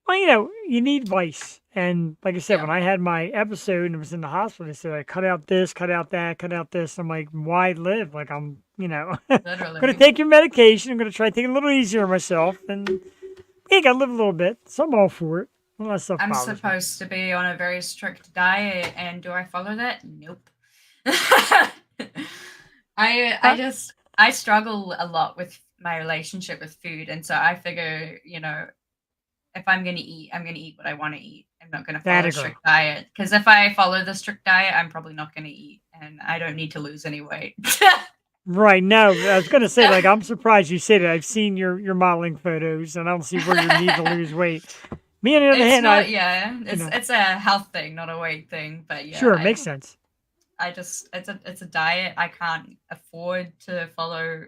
Well, you know, you need vice. And like I said, Yeah. when I had my episode and was in the hospital, they said, I cut out this, cut out that, cut out this. I'm like, why live? Like, I'm, you know, Literally. going to take your medication. I'm going to try to take it a little easier on myself. And yeah, got to live a little bit. So I'm all for it. All that stuff I'm bothers me. supposed to be on a very strict diet, and do I follow that? Nope. I struggle a lot with my relationship with food, and so I figure, you know, if I'm gonna eat, I'm gonna eat what I want to eat. I'm not gonna follow That a agree. strict diet, because if I follow the strict diet, I'm probably not gonna eat, and I don't need to lose any weight. Right. No, I was going to say, like, I'm surprised you said it. I've seen your modeling photos, and I don't see where you need to lose weight. Me, on the other It's hand, not, yeah, know. it's a health thing, not a weight thing. But yeah, sure, makes sense. I just it's a diet I can't afford to follow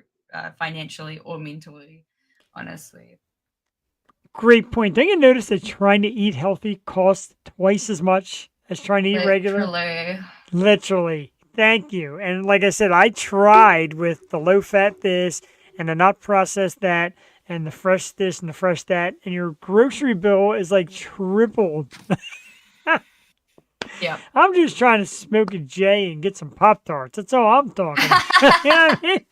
financially or mentally, honestly. Great point. Don't you notice that trying to eat healthy costs twice as much as trying to eat regular? Literally. Literally. Thank you. And like I said, I tried with the low fat this and the not processed that, and the fresh this and the fresh that, and your grocery bill is like tripled. Yep. I'm just trying to smoke a J and get some Pop-Tarts. That's all I'm talking. You know what I mean?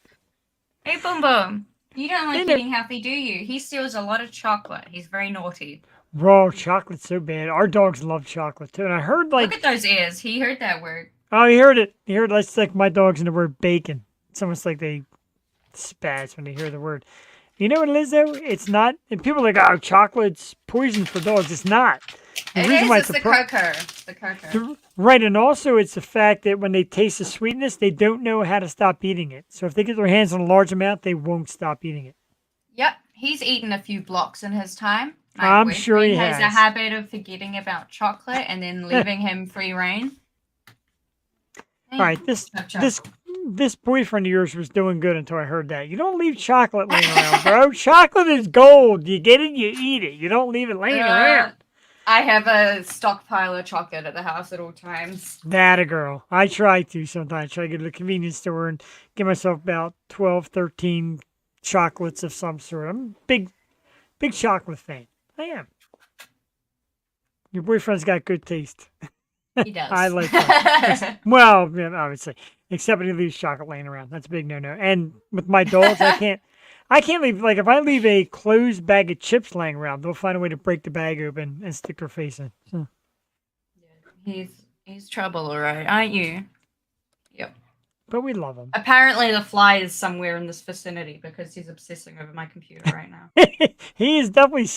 Hey, Boom Boom. You don't like Hey there. eating healthy, do you? He steals a lot of chocolate. He's very naughty. Raw chocolate's so bad. Our dogs love chocolate too. And I heard Look like, at those ears. He heard that word. oh, you heard it. You heard it. That's like my dogs in the word bacon. It's almost like they spaz when they hear the word. You know what it is though? It's not. And people are like, oh, chocolate's poison for dogs. It's not. It is. It's the cocoa. It's the cocoa. Right, and also it's the fact that when they taste the sweetness, they don't know how to stop eating it. So if they get their hands on a large amount, they won't stop eating it. Yep. He's eaten a few blocks in his time. I'm sure he has a has. habit of forgetting about chocolate and then leaving him free reign. All right, this boyfriend of yours was doing good until I heard that. You don't leave chocolate laying around, bro. Chocolate is gold. You get it, you eat it. You don't leave it laying around. I have a stockpile of chocolate at the house at all times. That a girl. I try to sometimes. Try to go to the convenience store and get myself about 12, 13 chocolates of some sort. I'm a big chocolate fan. I am. Your boyfriend's got good taste. He does. I like that. Well, yeah, obviously, except when he leaves chocolate laying around. That's a big no-no. And with my dogs, I can't leave. Like if I leave a closed bag of chips laying around, they'll find a way to break the bag open and stick their face in. So. He's trouble, all right, aren't you? Yep. But we love him. Apparently, the fly is somewhere in this vicinity because he's obsessing over my computer right now. He is definitely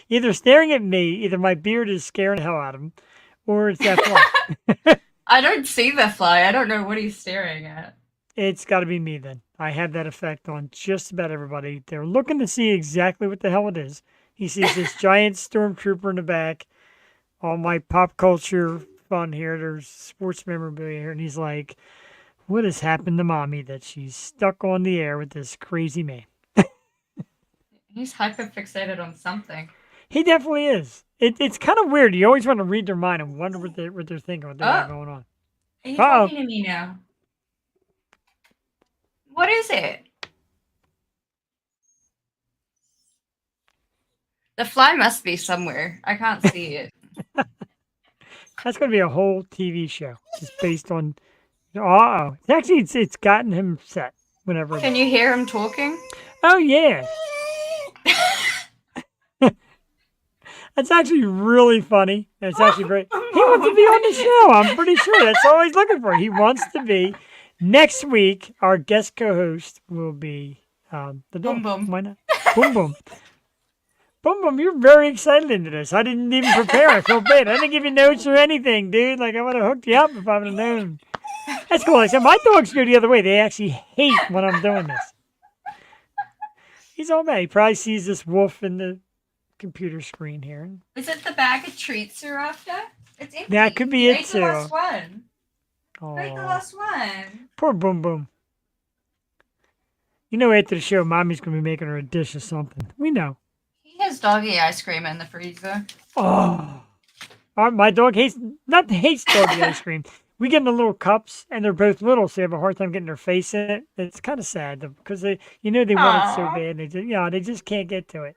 either staring at me, either my beard is scaring the hell out of him, or it's that fly. I don't see the fly. I don't know what he's staring at. It's got to be me then. I have that effect on just about everybody. They're looking to see exactly what the hell it is. He sees this giant stormtrooper in the back. All my pop culture fun here. There's sports memorabilia here. And he's like, what has happened to mommy that she's stuck on the air with this crazy man? He's hyper fixated on something. He definitely is. It's kind of weird. You always want to read their mind and wonder what they're thinking, what they got going on. Are you talking to me now? What is it? The fly must be somewhere. I can't see it. That's going to be a whole TV show just based on. Actually, it's gotten him set whenever. Can you hear him talking? Oh yeah. That's actually really funny. It's actually very. He wants to be on the show. I'm pretty sure that's all he's looking for. He wants to be. Next week, our guest co-host will be the dog. Boom Boom. Why not? Boom Boom. Boom Boom, you're very excited into this. I didn't even prepare. I feel bad. I didn't give you notes or anything, dude. Like, I would have hooked you up if I would have known. That's cool. Like, so my dogs go the other way. They actually hate when I'm doing this. He's all mad. He probably sees this wolf in the computer screen here. Is it the bag of treats you're after? It's empty. That could be it, Ate too. the last one. Oh, Ate the last one. poor Boom Boom. You know, after the show, Mommy's going to be making her a dish or something. We know. He has doggy ice cream in the freezer. Oh. My dog hates doggy ice cream. We get in the little cups, and they're both little, so you have a hard time getting their face in it. It's kind of sad, because they want it so bad. They just can't get to it.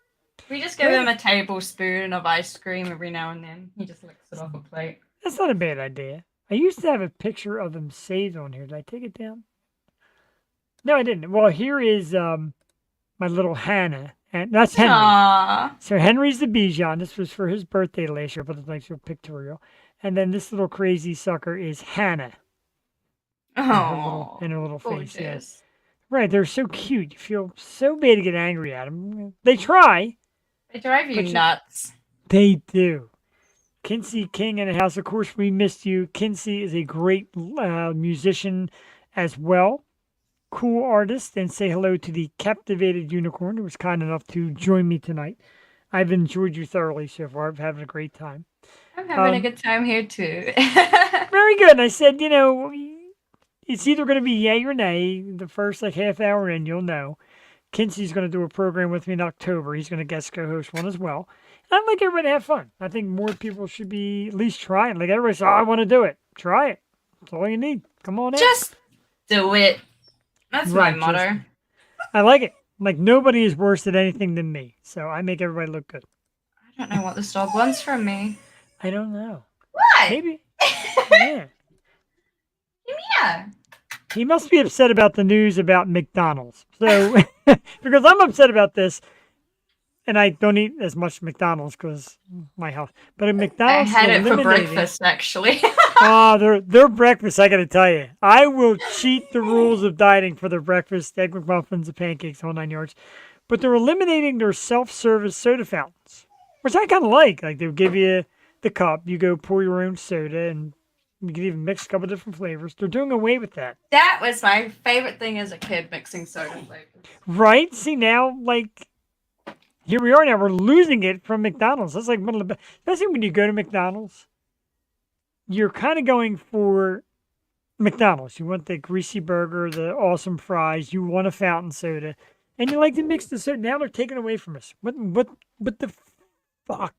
We just give him a tablespoon of ice cream every now and then. He just licks it off a plate. That's not a bad idea. I used to have a picture of him saved on here. Did I take it down? No, I didn't. Well, here is my little Hannah. And that's Henry. Aww. So Henry's the Bichon. This was for his birthday last year, but it's like so pictorial. And then this little crazy sucker is Hannah. Oh, in her little face. gorgeous. Yes. Right, they're so cute. You feel so bad to get angry at them. They try. They drive you But nuts. They do. Kinsey King in the house. Of course, we missed you. Kinsey is a great musician as well. Cool artist. And say hello to the Captivated Unicorn, who was kind enough to join me tonight. I've enjoyed you thoroughly so far. I'm having a great time. I'm having a good time here too. Very good. And I said, it's either going to be yay or nay. The first half hour in, you'll know. Kinsey's going to do a program with me in October. He's going to guest co-host one as well. And I'd like everybody to have fun. I think more people should be at least trying. Like everybody says, I want to do it. Try it. That's all you need. Come on in. Just do it. That's Right, my motto. I like it. Like nobody is worse at anything than me, so I make everybody look good. I don't know what this dog wants from me. I don't know. What? Maybe, yeah. Yeah. He must be upset about the news about McDonald's. So, because I'm upset about this, and I don't eat as much McDonald's because my health. But at I McDonald's, had they're it for eliminating. breakfast, actually. Their breakfast. I got to tell you, I will cheat the rules of dieting for their breakfast: egg McMuffins, the pancakes, whole 9 yards. But they're eliminating their self-service soda fountains, which I kind of like. Like they'll give you the cup, you go pour your own soda, and you can even mix a couple different flavors. They're doing away with that. That was my favorite thing as a kid, mixing soda flavors. Right? See now, like here we are now. We're losing it from McDonald's. That's like one of the best. Especially when you go to McDonald's, you're kind of going for McDonald's. You want the greasy burger, the awesome fries. You want a fountain soda, and you like to mix the soda. Now they're taking it away from us. What the fuck?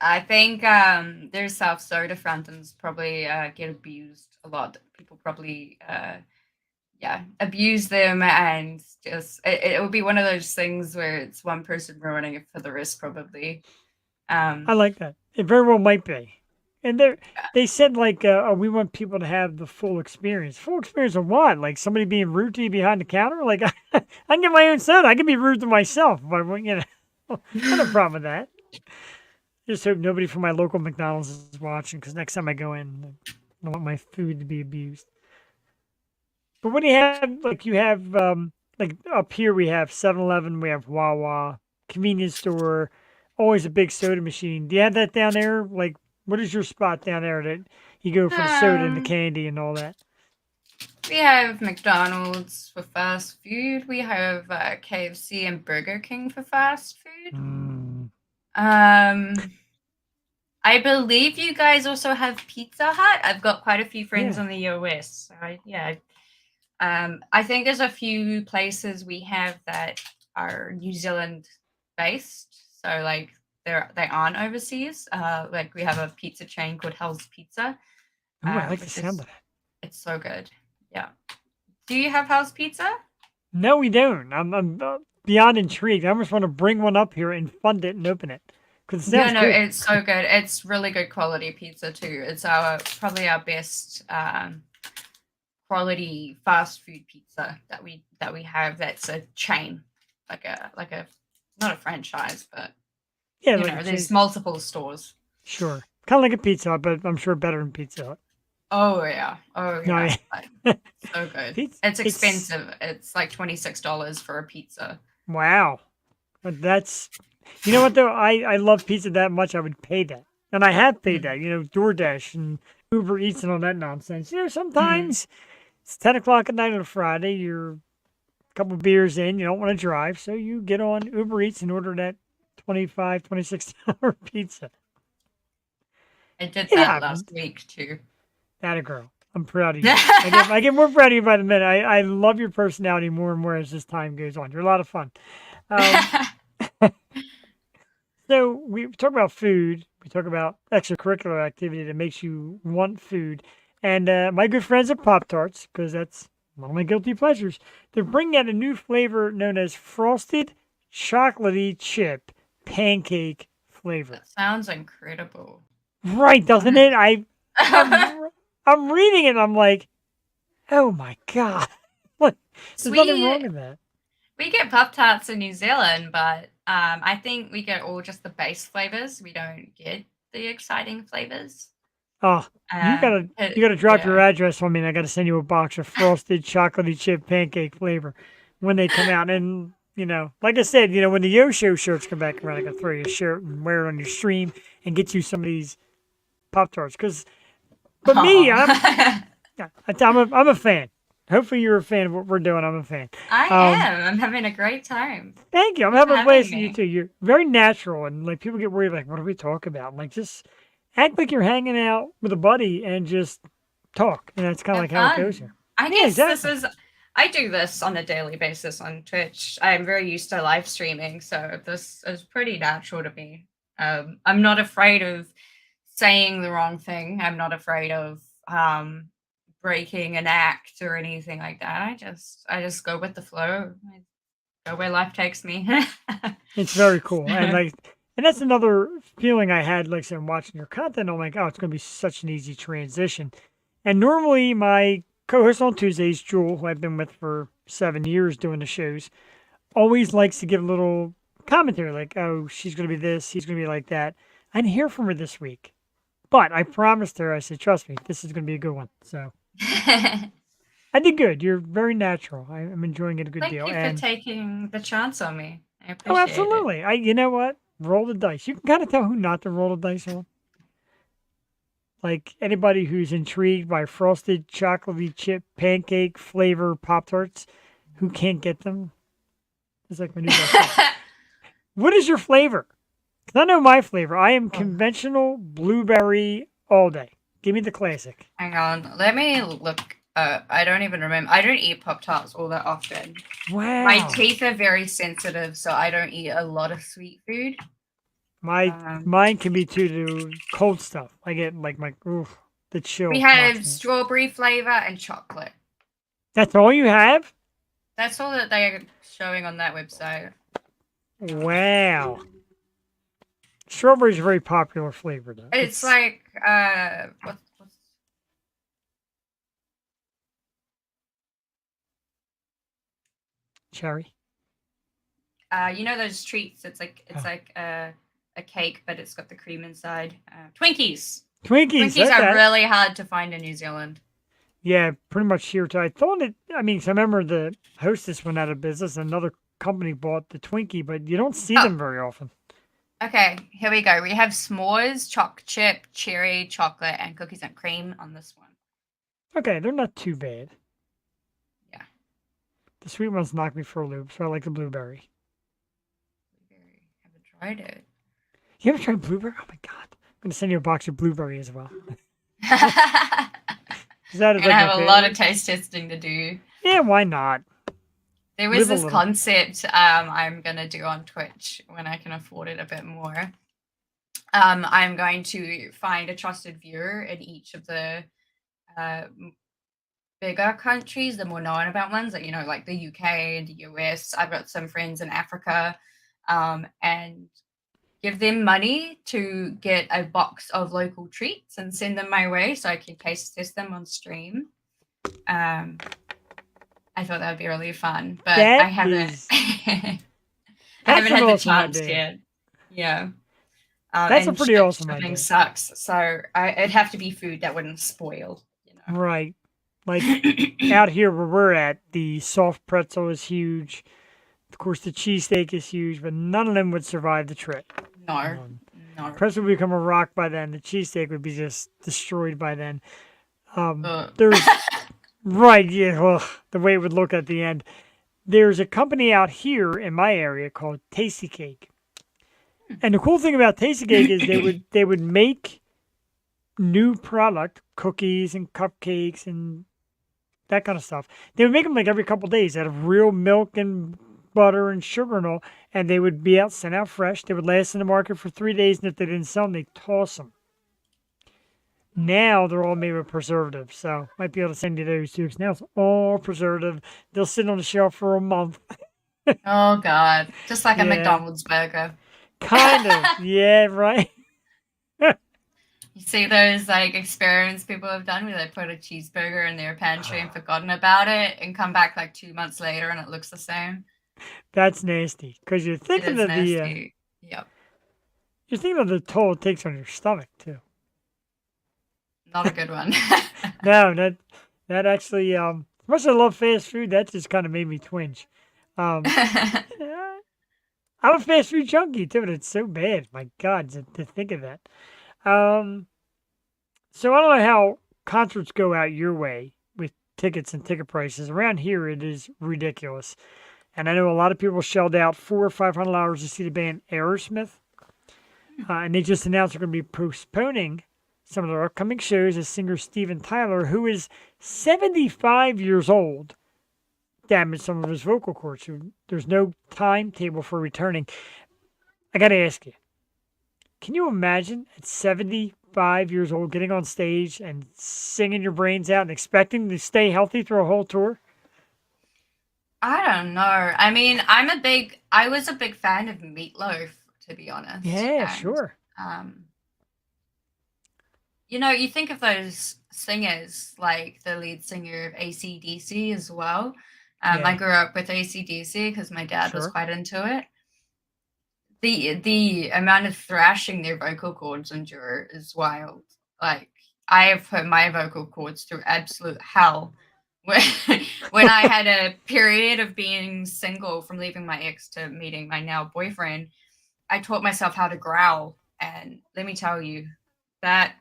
I think their self soda fountains probably get abused a lot. People probably abuse them, and just it would be one of those things where it's one person ruining it for the rest, probably. I like that. It very well might be. And they said like we want people to have the full experience. Full experience of what? Like somebody being rude to you behind the counter? Like I can get my own soda. I can be rude to myself if I want. I have no problem with that. Just hope nobody from my local McDonald's is watching because next time I go in, I don't want my food to be abused. But what do you have? Like you have like up here we have 7-Eleven, we have Wawa, convenience store, always a big soda machine. Do you have that down there? Like what is your spot down there that you go for the soda and the Um, candy and all that? we have McDonald's for fast food. We have KFC and Burger King for fast food. Mm, I believe you guys also have Pizza Hut. I've got quite a few friends yeah. on the US. So I think there's a few places we have that are New Zealand based. So like they aren't overseas. Like we have a pizza chain called Hell's Pizza. Oh, I like the Which sound is of that. it's so good. Yeah. Do you have Hell's Pizza? No, we don't. I'm beyond intrigued. I almost want to bring one up here and fund it and open it because it Yeah, sounds no, cool. it's so good. It's really good quality pizza too. It's probably our best quality fast food pizza that we have. That's a chain, like a not a franchise, but Yeah, you like know, there's multiple stores. sure. Kind of like a Pizza Hut, but I'm sure better than Pizza Hut. Oh yeah, No, like, yeah. so good. Pizza, It's expensive. It's like $26 for a pizza. Wow. But that's, you know what though? I love pizza that much. I would pay that. And I have paid that, DoorDash and Uber Eats and all that nonsense. Sometimes it's 10 o'clock at night on a Friday. You're a couple beers in. You don't want to drive. So you get on Uber Eats and order that $25, $26 pizza. I did It that happens. last week too. That a girl. I'm proud of you. I get more proud of you by the minute. I love your personality more and more as this time goes on. You're a lot of fun. So we talk about food. We talk about extracurricular activity that makes you want food. And my good friends at Pop Tarts, because that's one of my guilty pleasures, they're bringing out a new flavor known as frosted chocolatey chip pancake flavor. That sounds incredible. Right, doesn't it? I'm reading it and I'm like, oh my God. There's nothing wrong with that. We get Pop Tarts in New Zealand, but I think we get all just the base flavors. We don't get the exciting flavors. Oh, you gotta drop your address on me, and I gotta send you a box of frosted chocolatey chip pancake flavor when they come out. And like I said, when the Yo Show shirts come back around, I gotta throw you a shirt and wear it on your stream and get you some of these Pop Tarts. But me, I'm a fan. Hopefully you're a fan of what we're doing. I'm a fan. I am. I'm having a great time. Thank you. I'm having a blast with you me. too. You're very natural, and like people get worried, like, what do we talk about? I'm like, just act like you're hanging out with a buddy and just talk. And that's kind of like how it goes here. I Yeah, guess exactly. I do this on a daily basis on Twitch. I'm very used to live streaming, so this is pretty natural to me. I'm not afraid of saying the wrong thing. I'm not afraid of breaking an act or anything like that. I just go with the flow. I go where life takes me. It's very cool. And So, and that's another feeling I had, like, so I'm watching your content. I'm like, oh, it's going to be such an easy transition. And normally my co-host on Tuesdays, Jewel, who I've been with for 7 years doing the shows, always likes to give a little commentary, like, oh, she's going to be this, he's going to be like that. I didn't hear from her this week, but I promised her, I said, trust me, this is going to be a good one. So I did good. You're very natural. I'm enjoying it a good thank deal. you for And taking the chance on me. I oh, appreciate it. absolutely. You know what? Roll the dice. You can kind of tell who not to roll the dice on. Like anybody who's intrigued by frosted chocolatey chip pancake flavor Pop Tarts, who can't get them. It's like my new best friend. What is your flavor? 'Cause I know my flavor. I am conventional blueberry all day. Give me the classic. Hang on, let me look. I don't even remember. I don't eat Pop Tarts all that often. Wow. My teeth are very sensitive, so I don't eat a lot of sweet food. Mine can be too to cold stuff. I get like the chill. We have strawberry flavor and chocolate. That's all you have? That's all that they are showing on that website. Wow. Strawberry's a very popular flavor, though. It's like what's cherry. you know those treats? It's like a cake, but it's got the cream inside. Twinkies. Twinkies Twinkies okay. are really hard to find in New Zealand. Yeah, pretty much here too. I thought it. I mean, 'cause I remember the Hostess went out of business. Another company bought the Twinkie, but you don't see them very often. Okay, here we go. We have s'mores, choc chip, cherry, chocolate, and cookies and cream on this one. Okay, they're not too bad. Yeah. The sweet ones knock me for a loop, so I like the blueberry. Blueberry. Haven't tried it. You ever tried blueberry? Oh my god! I'm gonna send you a box of blueberry as well. Is that I'm gonna have a lot of taste testing to do. Yeah, why not? There was this concept I'm gonna do on Twitch when I can afford it a bit more. I'm going to find a trusted viewer in each of the bigger countries, the more known about ones, like like the UK and the US. I've got some friends in Africa, and give them money to get a box of local treats and send them my way so I can taste test them on stream. I thought that would be really fun, but I haven't. I haven't had the chance yet. Yeah, that's a pretty awesome idea. Sucks, so it'd have to be food that wouldn't spoil. Right, like out here where we're at, the soft pretzel is huge. Of course, the cheesesteak is huge, but none of them would survive the trip. No. Pretzel would become a rock by then. The cheesesteak would be just destroyed by then. There's right, yeah. Well, the way it would look at the end. There's a company out here in my area called Tasty Cake, and the cool thing about Tasty Cake is they would make new product, cookies and cupcakes and that kind of stuff. They would make them like every couple of days out of real milk and butter and sugar and all, and they would be sent out fresh. They would last in the market for 3 days, and if they didn't sell them, they'd toss them. Now they're all made with preservatives, so might be able to send you those too. 'Cause now it's all preservative. They'll sit on the shelf for a month. Oh God, just like a McDonald's burger. Kind of, yeah, right. You see those like experiments people have done where they put a cheeseburger in their pantry and forgotten about it, and come back like 2 months later and it looks the same. That's nasty because you're thinking of nasty. Yep. You're thinking of the toll it takes on your stomach too. Not a good one. No, that actually, as much as I love fast food, that just kind of made me twinge. I'm a fast food junkie too, but it's so bad. My God, to think of that. So I don't know how concerts go out your way with tickets and ticket prices. Around here, it is ridiculous. And I know a lot of people shelled out $400 or $500 to see the band Aerosmith. And they just announced they're going to be postponing some of their upcoming shows as singer Steven Tyler, who is 75 years old, damaged some of his vocal cords. So there's no timetable for returning. I got to ask you, can you imagine at 75 25 years old, getting on stage and singing your brains out and expecting to stay healthy through a whole tour? I don't know. I mean, I was a big fan of Meatloaf, to be honest. Yeah, And sure. you think of those singers, like the lead singer of AC/DC as well. I Yeah, grew up with AC/DC because my dad was sure. quite into it. The amount of thrashing their vocal cords endure is wild. Like, I have put my vocal cords through absolute hell when when I had a period of being single from leaving my ex to meeting my now boyfriend. I taught myself how to growl, and let me tell you that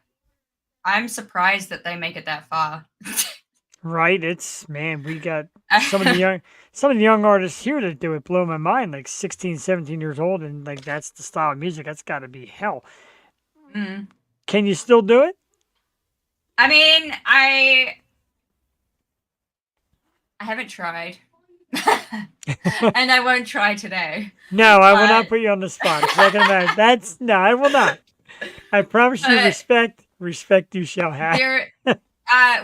I'm surprised that they make it that far. Right. It's man, we got some of the young artists here that do it blow my mind, like 16, 17 years old, and like that's the style of music. That's gotta be hell. Mm. Can you still do it? I mean, I haven't tried. And I won't try today. No, I will not But put you on the spot. 'Cause I can imagine. That's no, I will not. I promise you respect you shall have. there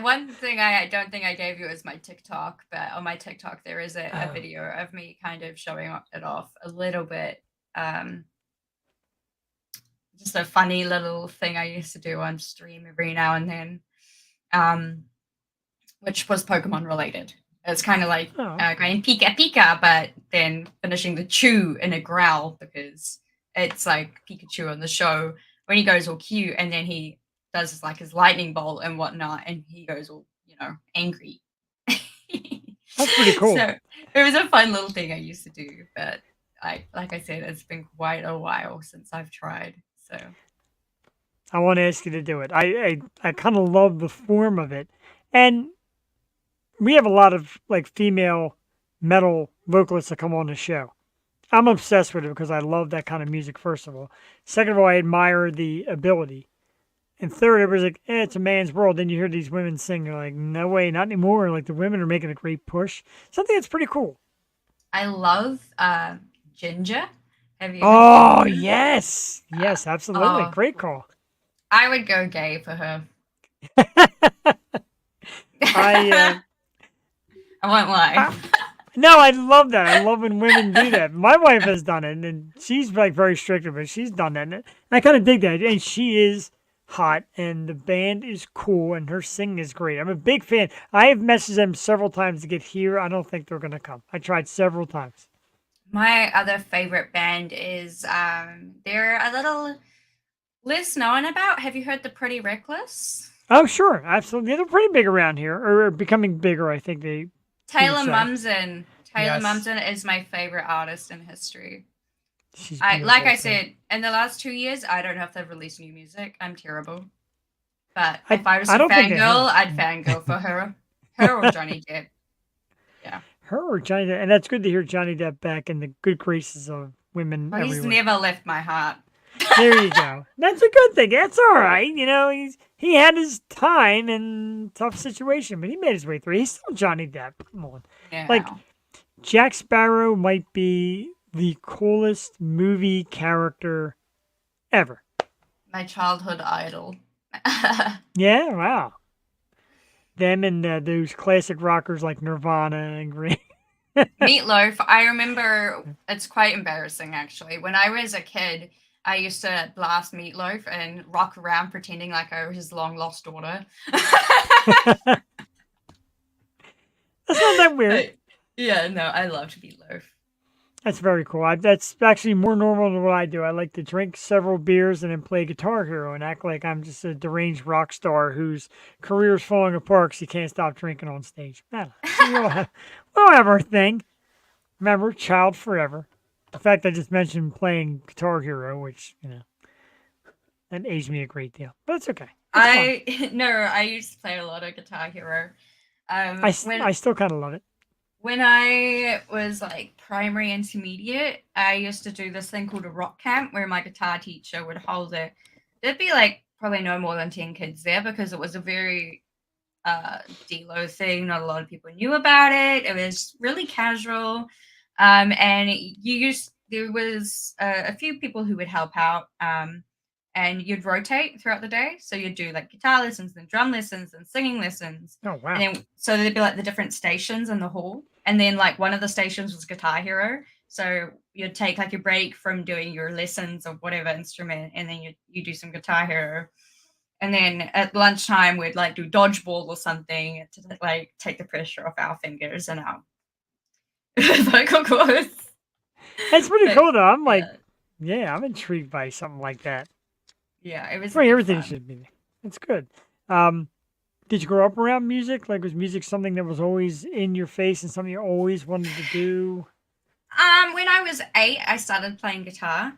one thing I don't think I gave you is my TikTok, but on my TikTok there is a Oh. video of me kind of showing it off a little bit. Just a funny little thing I used to do on stream every now and then, which was Pokemon related. It's kind of like Oh. going Pika Pika, but then finishing the chew in a growl because it's like Pikachu on the show when he goes all cute and then he does his lightning bolt and whatnot, and he goes all angry. That's pretty cool. So it was a fun little thing I used to do, but like I said, it's been quite a while since I've tried. So I want to ask you to do it. I kind of love the form of it, and we have a lot of like female metal vocalists that come on the show. I'm obsessed with it because I love that kind of music. First of all, second of all, I admire the ability, and third, it was like, it's a man's world. Then you hear these women sing, you're like, no way, not anymore. Like the women are making a great push. Something that's pretty cool. I love Ginger. Have you? Oh yes, yes, absolutely, Oh, great call. I would go gay for her. I I won't lie. no, I love that. I love when women do that. My wife has done it, and she's like very strict about it. She's done that, and I kind of dig that. And she is hot, and the band is cool, and her singing is great. I'm a big fan. I have messaged them several times to get here. I don't think they're gonna come. I tried several times. My other favorite band is they're a little less known about. Have you heard the Pretty Reckless? Oh, sure, absolutely. They're pretty big around here, or becoming bigger. I think they. Taylor say. Mumsen. Taylor Yes. Mumsen is my favorite artist in history. She's Like beautiful, I so- said, in the last 2 years, I don't know if they've released new music. I'm terrible. But I- if I was I a don't think they fangirl, have. I'd fangirl for her. Her or Johnny Depp. Her or Johnny Depp, and that's good to hear Johnny Depp back in the good graces of women Well, he's everywhere. never left my heart. There you go. That's a good thing. That's all right. You know, he had his time and tough situation, but he made his way through. He's still Johnny Depp. Come on. Yeah. Like, Jack Sparrow might be the coolest movie character ever. My childhood idol. Yeah, wow. Them and those classic rockers like Nirvana and Green. Meatloaf, I remember, it's quite embarrassing actually. When I was a kid, I used to blast Meatloaf and rock around pretending like I was his long lost daughter. That's not that weird. Yeah, no, I loved Meatloaf. That's very cool. That's actually more normal than what I do. I like to drink several beers and then play Guitar Hero and act like I'm just a deranged rock star whose career is falling apart because he can't stop drinking on stage. I don't know. We all have our thing. Remember, child forever. In fact, I just mentioned playing Guitar Hero, which, that aged me a great deal. But it's okay. It's fun. I used to play a lot of Guitar Hero. I still kind of love it. When I was like primary intermediate, I used to do this thing called a rock camp where my guitar teacher would hold it. There'd be like probably no more than 10 kids there because it was a very D-Lo thing. Not a lot of people knew about it. It was really casual. And there was a few people who would help out. and you'd rotate throughout the day. So you'd do like guitar lessons, and drum lessons, and singing lessons. Oh wow. And then so there'd be like the different stations in the hall. And then like one of the stations was Guitar Hero. So you'd take like a break from doing your lessons of whatever instrument, and then you do some Guitar Hero. And then at lunchtime we'd like do dodgeball or something to like take the pressure off our fingers and our vocal cords. It's pretty But, cool though. I'm like, yeah. yeah, I'm intrigued by something like that. Yeah, it was I mean, good everything fun. should be. It's good. Did you grow up around music? Like, was music something that was always in your face and something you always wanted to do? When I was 8, I started playing guitar.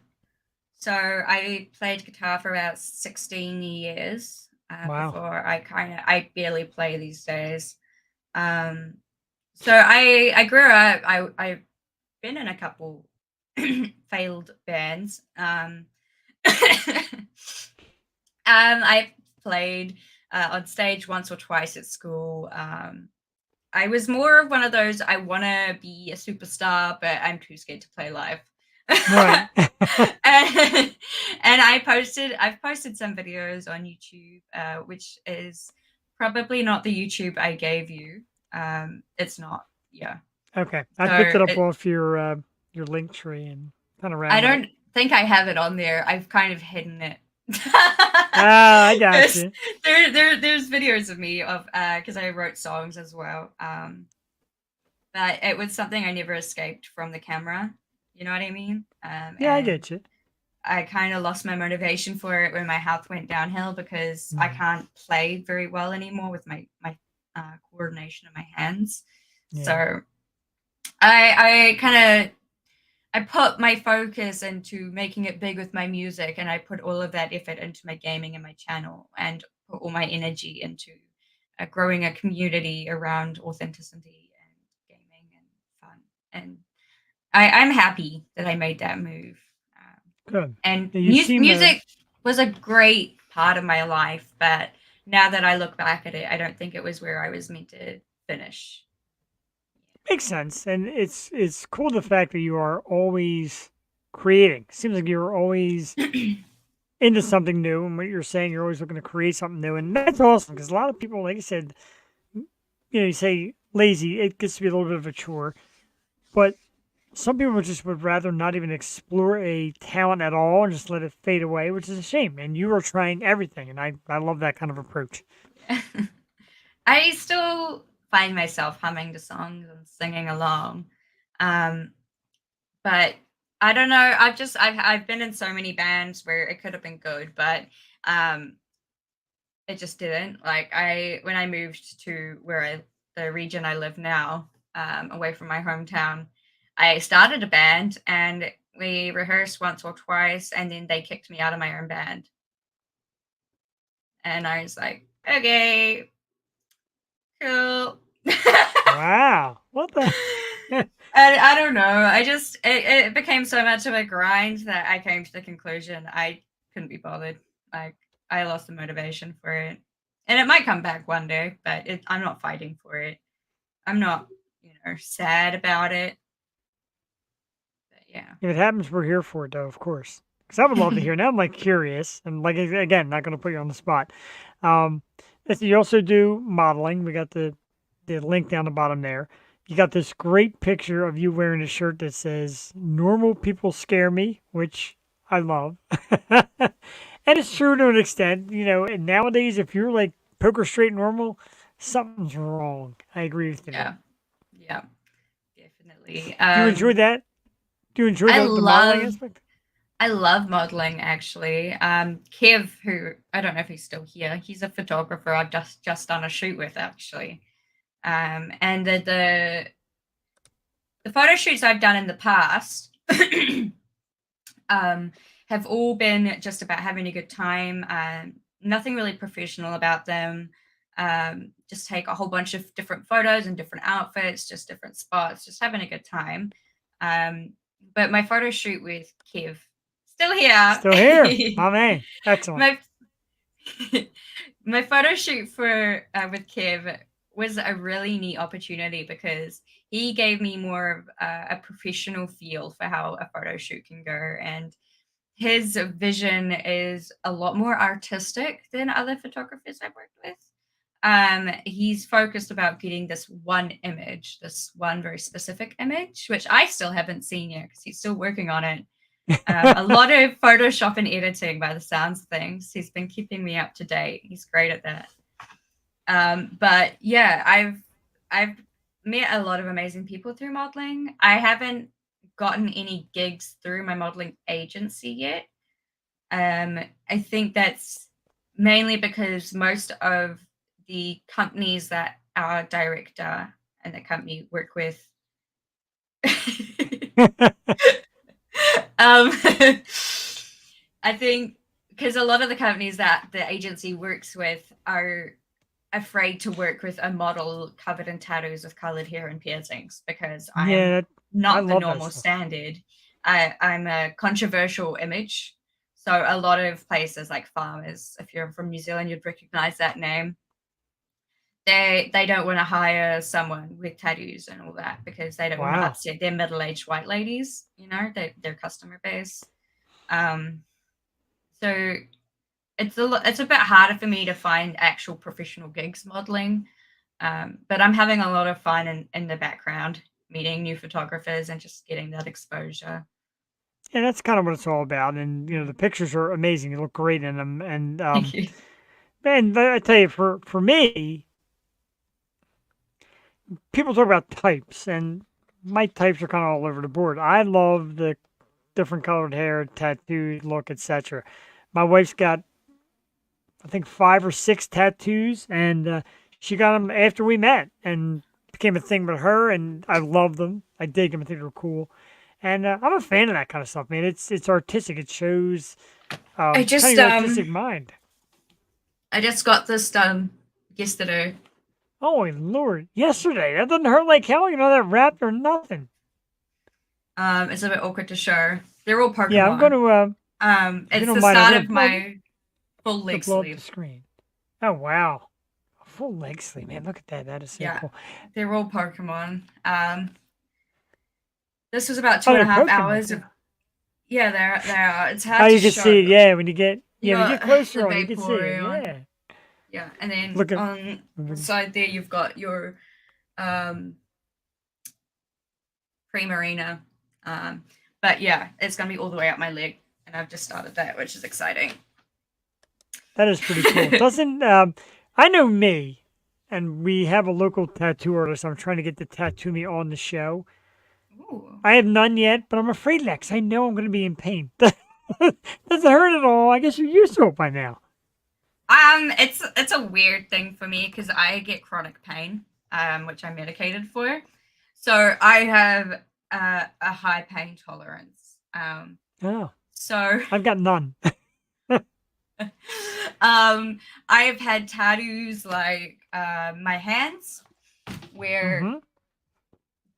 So I played guitar for about 16 years Wow. before I barely play these days. So I grew up. I've been in a couple failed bands. I played on stage once or twice at school. I was more of one of those, I want to be a superstar, but I'm too scared to play live. Right. and I've posted some videos on YouTube, which is probably not the YouTube I gave you. It's not. Yeah. Okay. I So picked it up off your link tree and kind of ran I with it. don't think I have it on there. I've kind of hidden it. I got you. There's videos of me of because I wrote songs as well. But it was something I never escaped from the camera. You know what I mean? Yeah, I and get you. I kind of lost my motivation for it when my health went downhill because I can't play very well anymore with my coordination of my hands. Yeah. So I kind of I put my focus into making it big with my music, and I put all of that effort into my gaming and my channel, and put all my energy into growing a community around authenticity and gaming and fun. And I'm happy that I made that move. Good. And Yeah, you seem music was a great part of my life, but now that I look back at it, I don't think it was where I was meant to finish. makes sense, and it's cool the fact that you are always creating. Seems like you're always into something new, and what you're saying, you're always looking to create something new, and that's awesome. Because a lot of people, like I said, you say lazy, it gets to be a little bit of a chore, but some people just would rather not even explore a talent at all and just let it fade away, which is a shame. And you are trying everything, and I love that kind of approach. I still find myself humming the songs and singing along. But I don't know. I've been in so many bands where it could have been good, but it just didn't. Like when I moved to the region I live now, away from my hometown, I started a band and we rehearsed once or twice, and then they kicked me out of my own band. And I was like, okay, cool. Wow, what the? I don't know. It became so much of a grind that I came to the conclusion I couldn't be bothered. Like I lost the motivation for it, and it might come back one day, but I'm not fighting for it. I'm not, sad about it. But yeah. If it happens, we're here for it, though, of course. Because I would love to hear. Now I'm like curious, and like again, not going to put you on the spot. You also do modeling. We got the link down the bottom there. You got this great picture of you wearing a shirt that says "Normal people scare me," which I love, and it's true to an extent. And nowadays, if you're like poker straight normal, something's wrong. I agree with you. Yeah. Yeah. Definitely. Do you enjoy that? Do you enjoy I the modeling aspect? I love modeling, actually. Kev, who I don't know if he's still here, he's a photographer I've just done a shoot with, actually. And the photo shoots I've done in the past have all been just about having a good time. Nothing really professional about them. Just take a whole bunch of different photos and different outfits, just different spots, just having a good time. But my photo shoot with Kev, still here. Still here. My man. Excellent. My photo shoot with Kev was a really neat opportunity because he gave me more of a professional feel for how a photo shoot can go. And his vision is a lot more artistic than other photographers I've worked with. He's focused about getting this one image, this one very specific image, which I still haven't seen yet because he's still working on it. A lot of Photoshop and editing by the sounds of things. He's been keeping me up to date. He's great at that. But yeah, I've met a lot of amazing people through modeling. I haven't gotten any gigs through my modeling agency yet. I think that's mainly because most of the companies that our director and the company work with I think because a lot of the companies that the agency works with are afraid to work with a model covered in tattoos with colored hair and piercings because I'm I not the love that normal stuff. standard. I'm a controversial image. So a lot of places like farmers, if you're from New Zealand, you'd recognize that name. They don't want to hire someone with tattoos and all that because they don't want to Wow. upset their middle-aged white ladies, their customer base. So it's a bit harder for me to find actual professional gigs modeling. But I'm having a lot of fun in the background, meeting new photographers and just getting that exposure. Yeah, that's kind of what it's all about. And the pictures are amazing. You look great in them. And Thank you. man, I tell you, for me, people talk about types, and my types are kind of all over the board. I love the different colored hair, tattooed look, etc. My wife's got, I think, 5 or 6 tattoos, and she got them after we met, and became a thing with her. And I love them. I dig them. I think they're cool. And I'm a fan of that kind of stuff, man. It's artistic. It shows I kind of just your artistic mind. I just got this done yesterday. Oh Lord! Yesterday, that doesn't hurt like hell. That wrapped or nothing. It's a bit awkward to show. They're all Pokemon. Yeah, I'm going to. It's don't the mind, start I'm of gonna my full leg blow up the sleeve. screen. Oh wow, a full leg sleeve, man. Look at that. That is so Yeah. cool. They're all Pokemon. This was about Oh, 2.5 they're Pokemon, hours of. too. Yeah, they are. It's hard Oh, to you can show. see it. Yeah, when you get when you get The closer on, you can see it. Vaporeon. Yeah. Yeah, and then Look at- on the side there, you've got your Primarina. But yeah, it's going to be all the way up my leg, and I've just started that, which is exciting. That is pretty cool. Doesn't I know me, and we have a local tattoo artist. I'm trying to get to tattoo me on the show. Ooh. I have none yet, but I'm afraid, Lex. I know I'm going to be in pain. Doesn't hurt at all. I guess you're used to it by now. It's a weird thing for me because I get chronic pain, which I'm medicated for. So I have a high pain tolerance. Oh, So I've got none. I have had tattoos like my hands, where Mhm.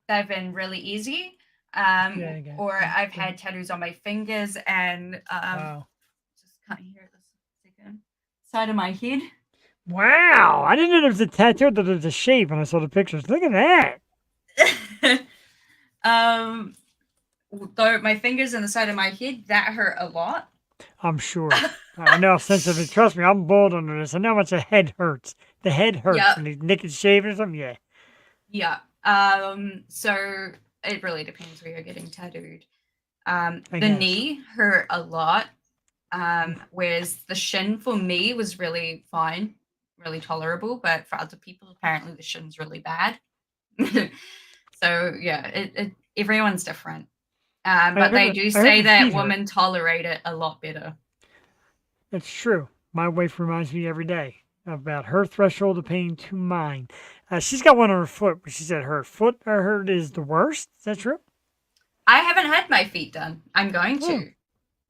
they've been really easy. Yeah, I got Or it. I've had tattoos on my fingers and Wow. just can't hear it this second. Side of my head. Wow. I didn't know there was a tattoo that was a shape when I saw the pictures. Look at that. Though my fingers and the side of my head, that hurt a lot. I'm sure. I know how sensitive it is. Trust me, I'm bald under this. I know how much the head hurts. The head hurts Yeah. when he's naked shaving or something. Yeah. Yeah. So it really depends where you're getting tattooed. The guess. knee hurt a lot. Whereas the shin for me was really fine, really tolerable, but for other people, apparently the shin's really bad. So yeah, everyone's different. But they do say that women tolerate it a lot better. That's true. My wife reminds me every day about her threshold of pain to mine. She's got one on her foot, but she said her foot or hurt is the worst. Is that true? I haven't had my feet done. I'm going to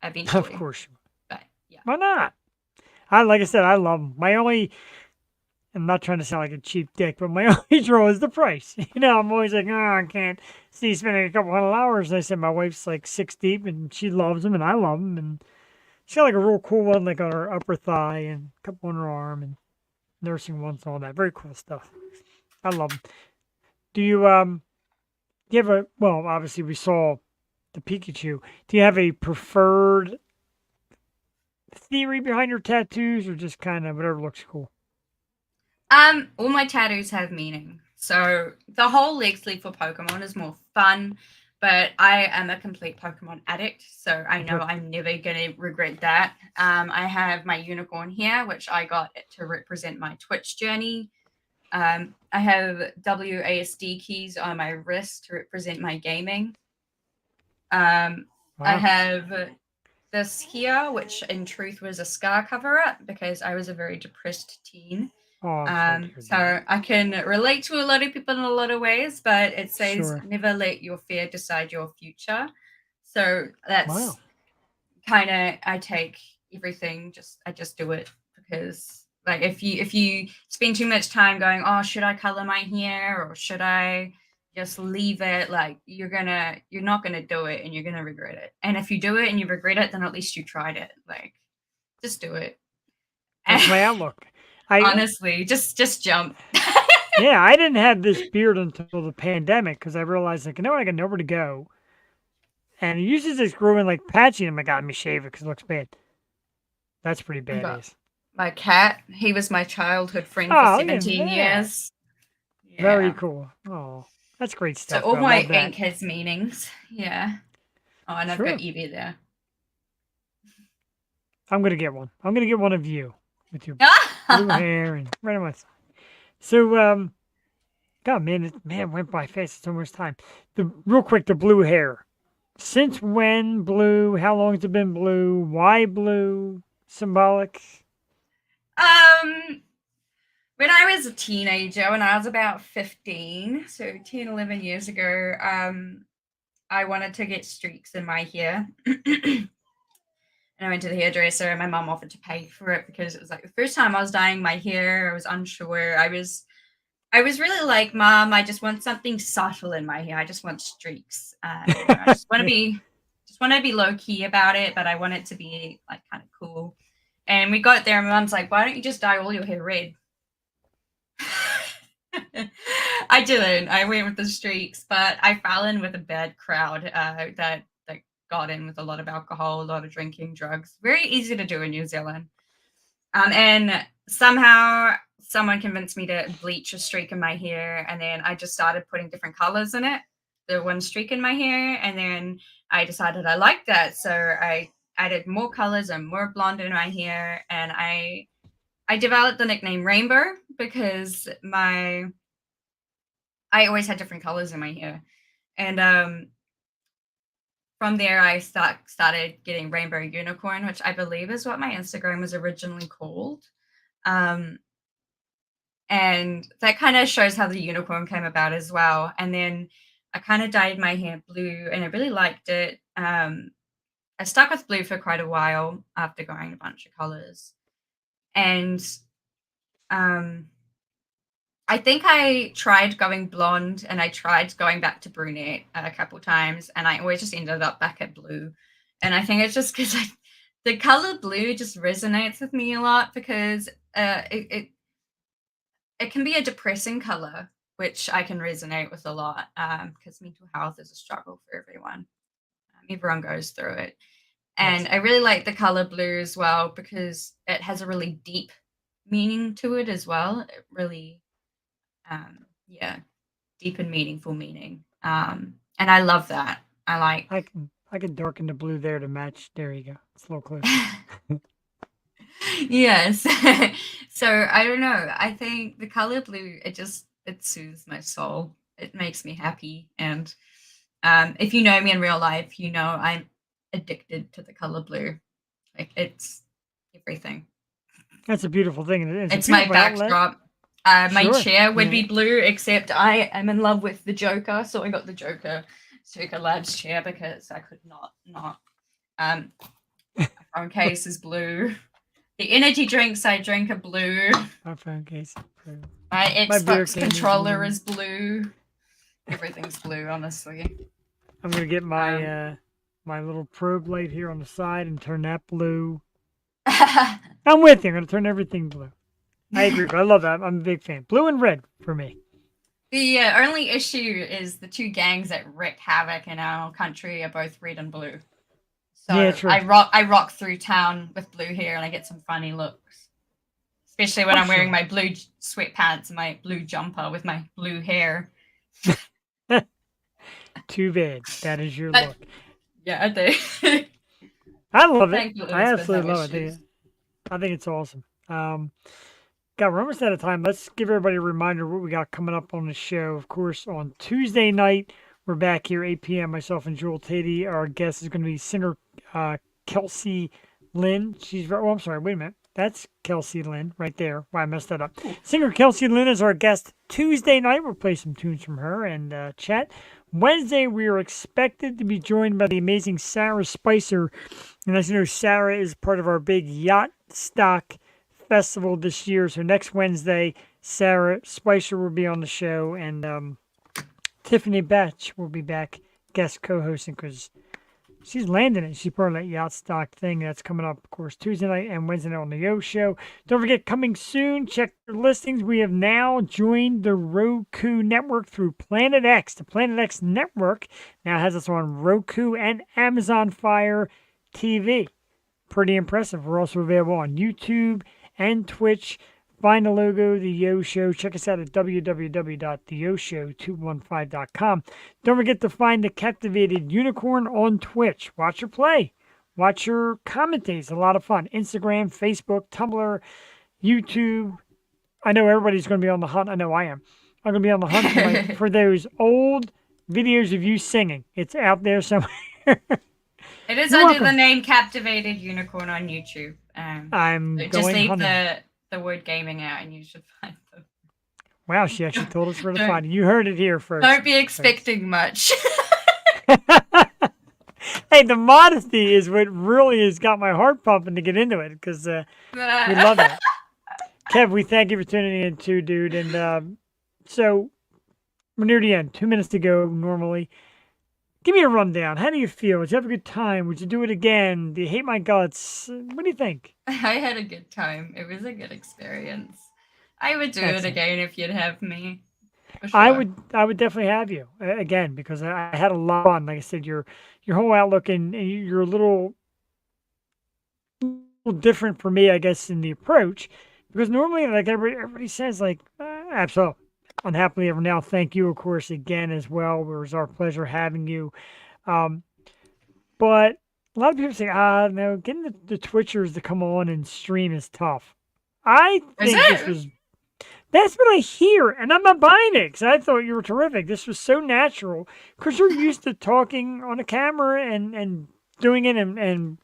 eventually. Of course. But yeah. Why not? Like I said, I love them. I'm not trying to sound like a cheap dick, but my only draw is the price. I'm always like, I can't see spending a couple $100. And I said, my wife's like 6 deep and she loves them and I love them. And she's got like a real cool one, like on her upper thigh and a couple on her arm and nursing ones and all that. Very cool stuff. I love them. Do you have obviously we saw the Pikachu. Do you have a preferred theory behind your tattoos, or just kind of whatever looks cool? All my tattoos have meaning. So the whole leg sleeve for Pokemon is more fun, but I am a complete Pokemon addict, so I know I'm never gonna regret that. I have my unicorn here, which I got to represent my Twitch journey. I have WASD keys on my wrist to represent my gaming. I Wow. have this here, which in truth was a scar cover up because I was a very depressed teen. Oh, I'm sorry to hear So that. I can relate to a lot of people in a lot of ways, but it says Sure. never let your fear decide your future. So that's Wow. kind of, I take everything, I just do it because like if you spend too much time going, oh, should I color my hair or should I just leave it, like you're not gonna do it and you're gonna regret it. And if you do it and you regret it, then at least you tried it. Like just do it. That's my outlook. Honestly, just jump. Yeah, I didn't have this beard until the pandemic because I realized, like, you know what, I got nowhere to go. And it usually just growing like patchy, and I'm like, God, let me shave it because it looks bad. That's pretty badass. My cat, he was my childhood friend for Oh, 17 yeah. years. Yeah. Very cool. Oh, that's great So stuff. all I my love that. ink has meanings. Yeah. Oh, and I've Sure. got Evie there. I'm gonna get one. I'm gonna get one of you with your blue hair and right on my side. So, God, man, it went by fast. It's almost time. Real quick, the blue hair. Since when blue? How long has it been blue? Why blue? Symbolic? When I was a teenager, when I was about 15, so 10, 11 years ago, I wanted to get streaks in my hair. And I went to the hairdresser and my mum offered to pay for it because it was like the first time I was dyeing my hair. I was unsure. I was really like, Mom, I just want something subtle in my hair. I just want streaks. I just want to be low key about it, but I want it to be like kind of cool. And we got there and my mom's like, why don't you just dye all your hair red? I didn't. I went with the streaks, but I fell in with a bad crowd that got in with a lot of alcohol, a lot of drinking, drugs. Very easy to do in New Zealand. And somehow someone convinced me to bleach a streak in my hair, and then I just started putting different colors in it. The one streak in my hair, and then I decided I liked that, so I added more colors and more blonde in my hair, and I developed the nickname Rainbow because I always had different colors in my hair, and from there I started getting Rainbow Unicorn, which I believe is what my Instagram was originally called. And that kind of shows how the unicorn came about as well. And then I kind of dyed my hair blue and I really liked it. I stuck with blue for quite a while after going a bunch of colors. And I think I tried going blonde and I tried going back to brunette a couple times, and I always just ended up back at blue. And I think it's just because the color blue just resonates with me a lot because it can be a depressing color, which I can resonate with a lot because mental health is a struggle for everyone. Everyone goes through it. And I really like the color blue as well because it has a really deep meaning to it as well. It really deep and meaningful meaning. And I love that. I can darken the blue there to match. There you go. It's a little closer. Yes. So I don't know. I think the color blue, it soothes my soul. It makes me happy. And if you know me in real life, you know I'm addicted to the color blue. Like it's everything. That's a beautiful thing. It's my backdrop. My chair would be blue, except I am in love with the Joker, so I got the Joker Labs chair because I could not. My phone case is blue. The energy drinks I drink are blue. My phone case is blue. My Xbox controller is blue. Everything's blue, honestly. I'm gonna get my my little probe light here on the side and turn that blue. I'm with you. I'm gonna turn everything blue. I agree. I love that. I'm a big fan. Blue and red for me. The only issue is the two gangs that wreak havoc in our country are both red and blue. So Yeah, true. I rock through town with blue hair and I get some funny looks. Especially when Oh, I'm wearing sure. my blue sweatpants and my blue jumper with my blue hair. Too bad. That is your But- look. Yeah, I do. I love it. Thank you, I Elizabeth, absolutely no love it. issues. I think it's awesome. God, we're almost out of time. Let's give everybody a reminder what we got coming up on the show. Of course, on Tuesday night, we're back here, 8 p.m. Myself and Jewel Tatey. Our guest is going to be singer Kelsey Lynn. I'm sorry. Wait a minute. That's Kelsey Lynn right there. Why I messed that up. Singer Kelsey Lynn is our guest Tuesday night. We'll play some tunes from her and chat. Wednesday, we are expected to be joined by the amazing Sarah Spicer. And as you know, Sarah is part of our big Yacht Stock Festival this year. So next Wednesday, Sarah Spicer will be on the show, and Tiffany Batch will be back guest co-hosting because she's landing it. She's part of that Yacht Stock thing that's coming up, of course, Tuesday night and Wednesday night on the Yo Show. Don't forget, coming soon, check your listings. We have now joined the Roku network through Planet X. The Planet X network now has us on Roku and Amazon Fire TV. Pretty impressive. We're also available on YouTube and Twitch. Find the logo, The Yo Show. Check us out at www.theyoshow215.com. Don't forget to find the Captivated Unicorn on Twitch. Watch her play. Watch her commentate. It's a lot of fun. Instagram, Facebook, Tumblr, YouTube. I know everybody's going to be on the hunt. I know I am. I'm going to be on the hunt for those old videos of you singing. It's out there somewhere. It is You're under welcome. the name Captivated Unicorn on YouTube. I'm Just going leave hunting. the word gaming out and you should find them. Wow, she actually told us where to Don't- find it. You heard it here first. Don't be expecting much. Hey, the modesty is what really has got my heart pumping to get into it because we love it. Kev, we thank you for tuning in too, dude. And so we're near the end. 2 minutes to go normally. Give me a rundown. How do you feel? Did you have a good time? Would you do it again? Do you hate my guts? What do you think? I had a good time. It was a good experience. I would do Excellent. it again if you'd have me. For sure. I would definitely have you again because I had a lot of fun. Like I said, your whole outlook and you're a little different for me, I guess, in the approach because normally, like everybody says, like absolutely. Unhappily Ever Now, thank you, of course, again as well. It was our pleasure having you. But a lot of people say, no, getting the Twitchers to come on and stream is tough. I think this was, that's what I hear, and I'm not buying it because I thought you were terrific. This was so natural because you're used to talking on a camera and doing it and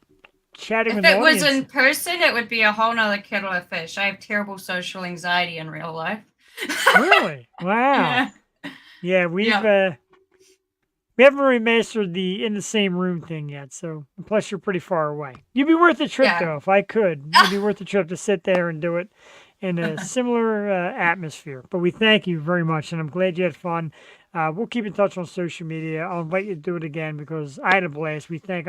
chatting If with the it was audience. in person, it would be a whole nother kettle of fish. I have terrible social anxiety in real life. Really? Wow. Yeah, we haven't really mastered the in the same room thing yet. So plus you're pretty far away. You'd be worth the trip though, if I could. It'd be worth the trip to sit there and do it in a similar atmosphere. But we thank you very much, and I'm glad you had fun. We'll keep in touch on social media. I'll invite you to do it again because I had a blast. We thank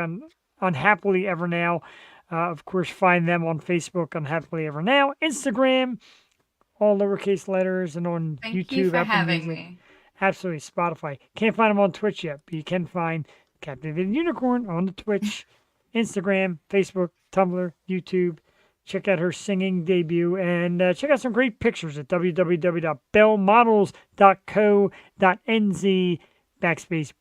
Unhappily Ever Now. Of course, find them on Facebook, Unhappily Ever Now, Instagram, all lowercase letters, and on Thank YouTube, you for Apple having Music, me. absolutely, Spotify. Can't find them on Twitch yet, but you can find Captivated Unicorn on the Twitch, Instagram, Facebook, Tumblr, YouTube. Check out her singing debut and check out some great pictures at www.bellmodels.co.nz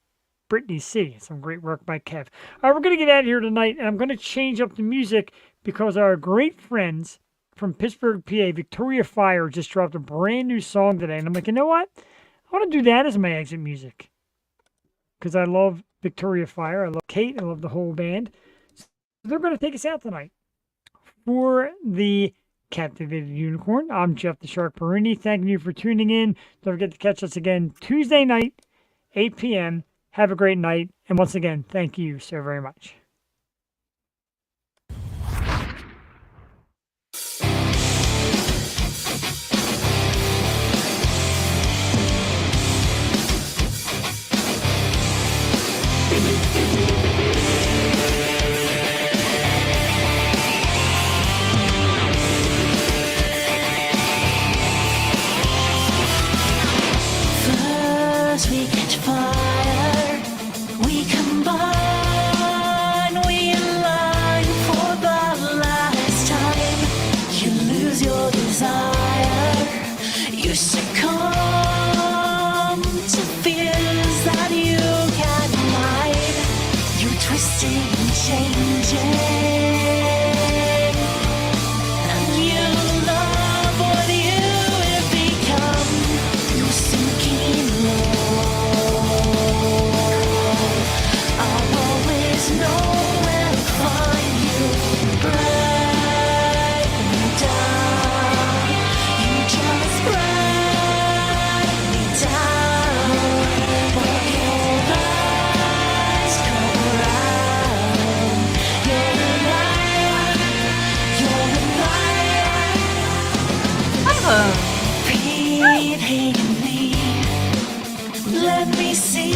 Brittany C. Some great work by Kev. All right, we're going to get out of here tonight, and I'm going to change up the music because our great friends from Pittsburgh, PA, Victoria Fire, just dropped a brand new song today. And I'm like, you know what? I want to do that as my exit music because I love Victoria Fire. I love Kate. I love the whole band. So they're going to take us out tonight. For the Captivated Unicorn, I'm Jeff the Shark Perini. Thanking you for tuning in. Don't forget to catch us again Tuesday night, 8 p.m. Have a great night. And once again, thank you so very much. First we catch fire, we combine. Pity me. Let me see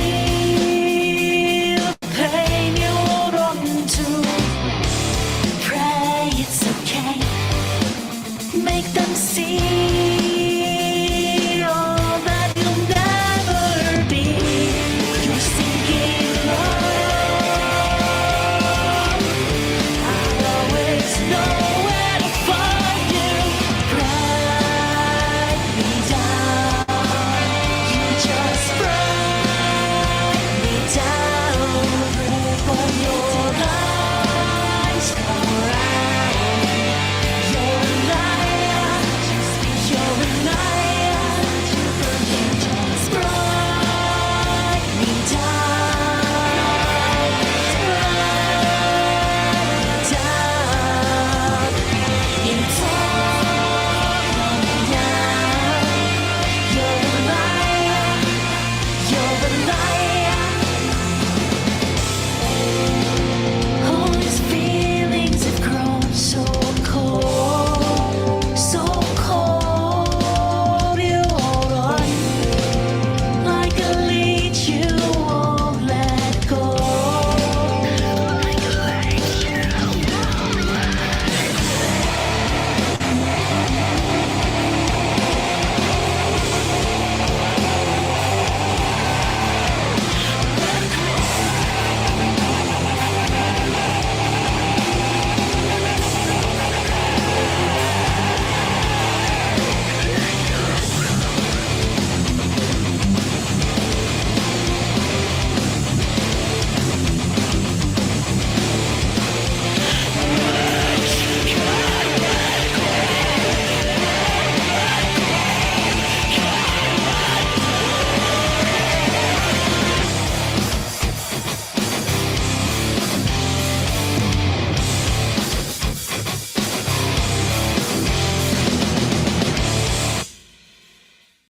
the pain you hold on to. Pray it's okay. Make them see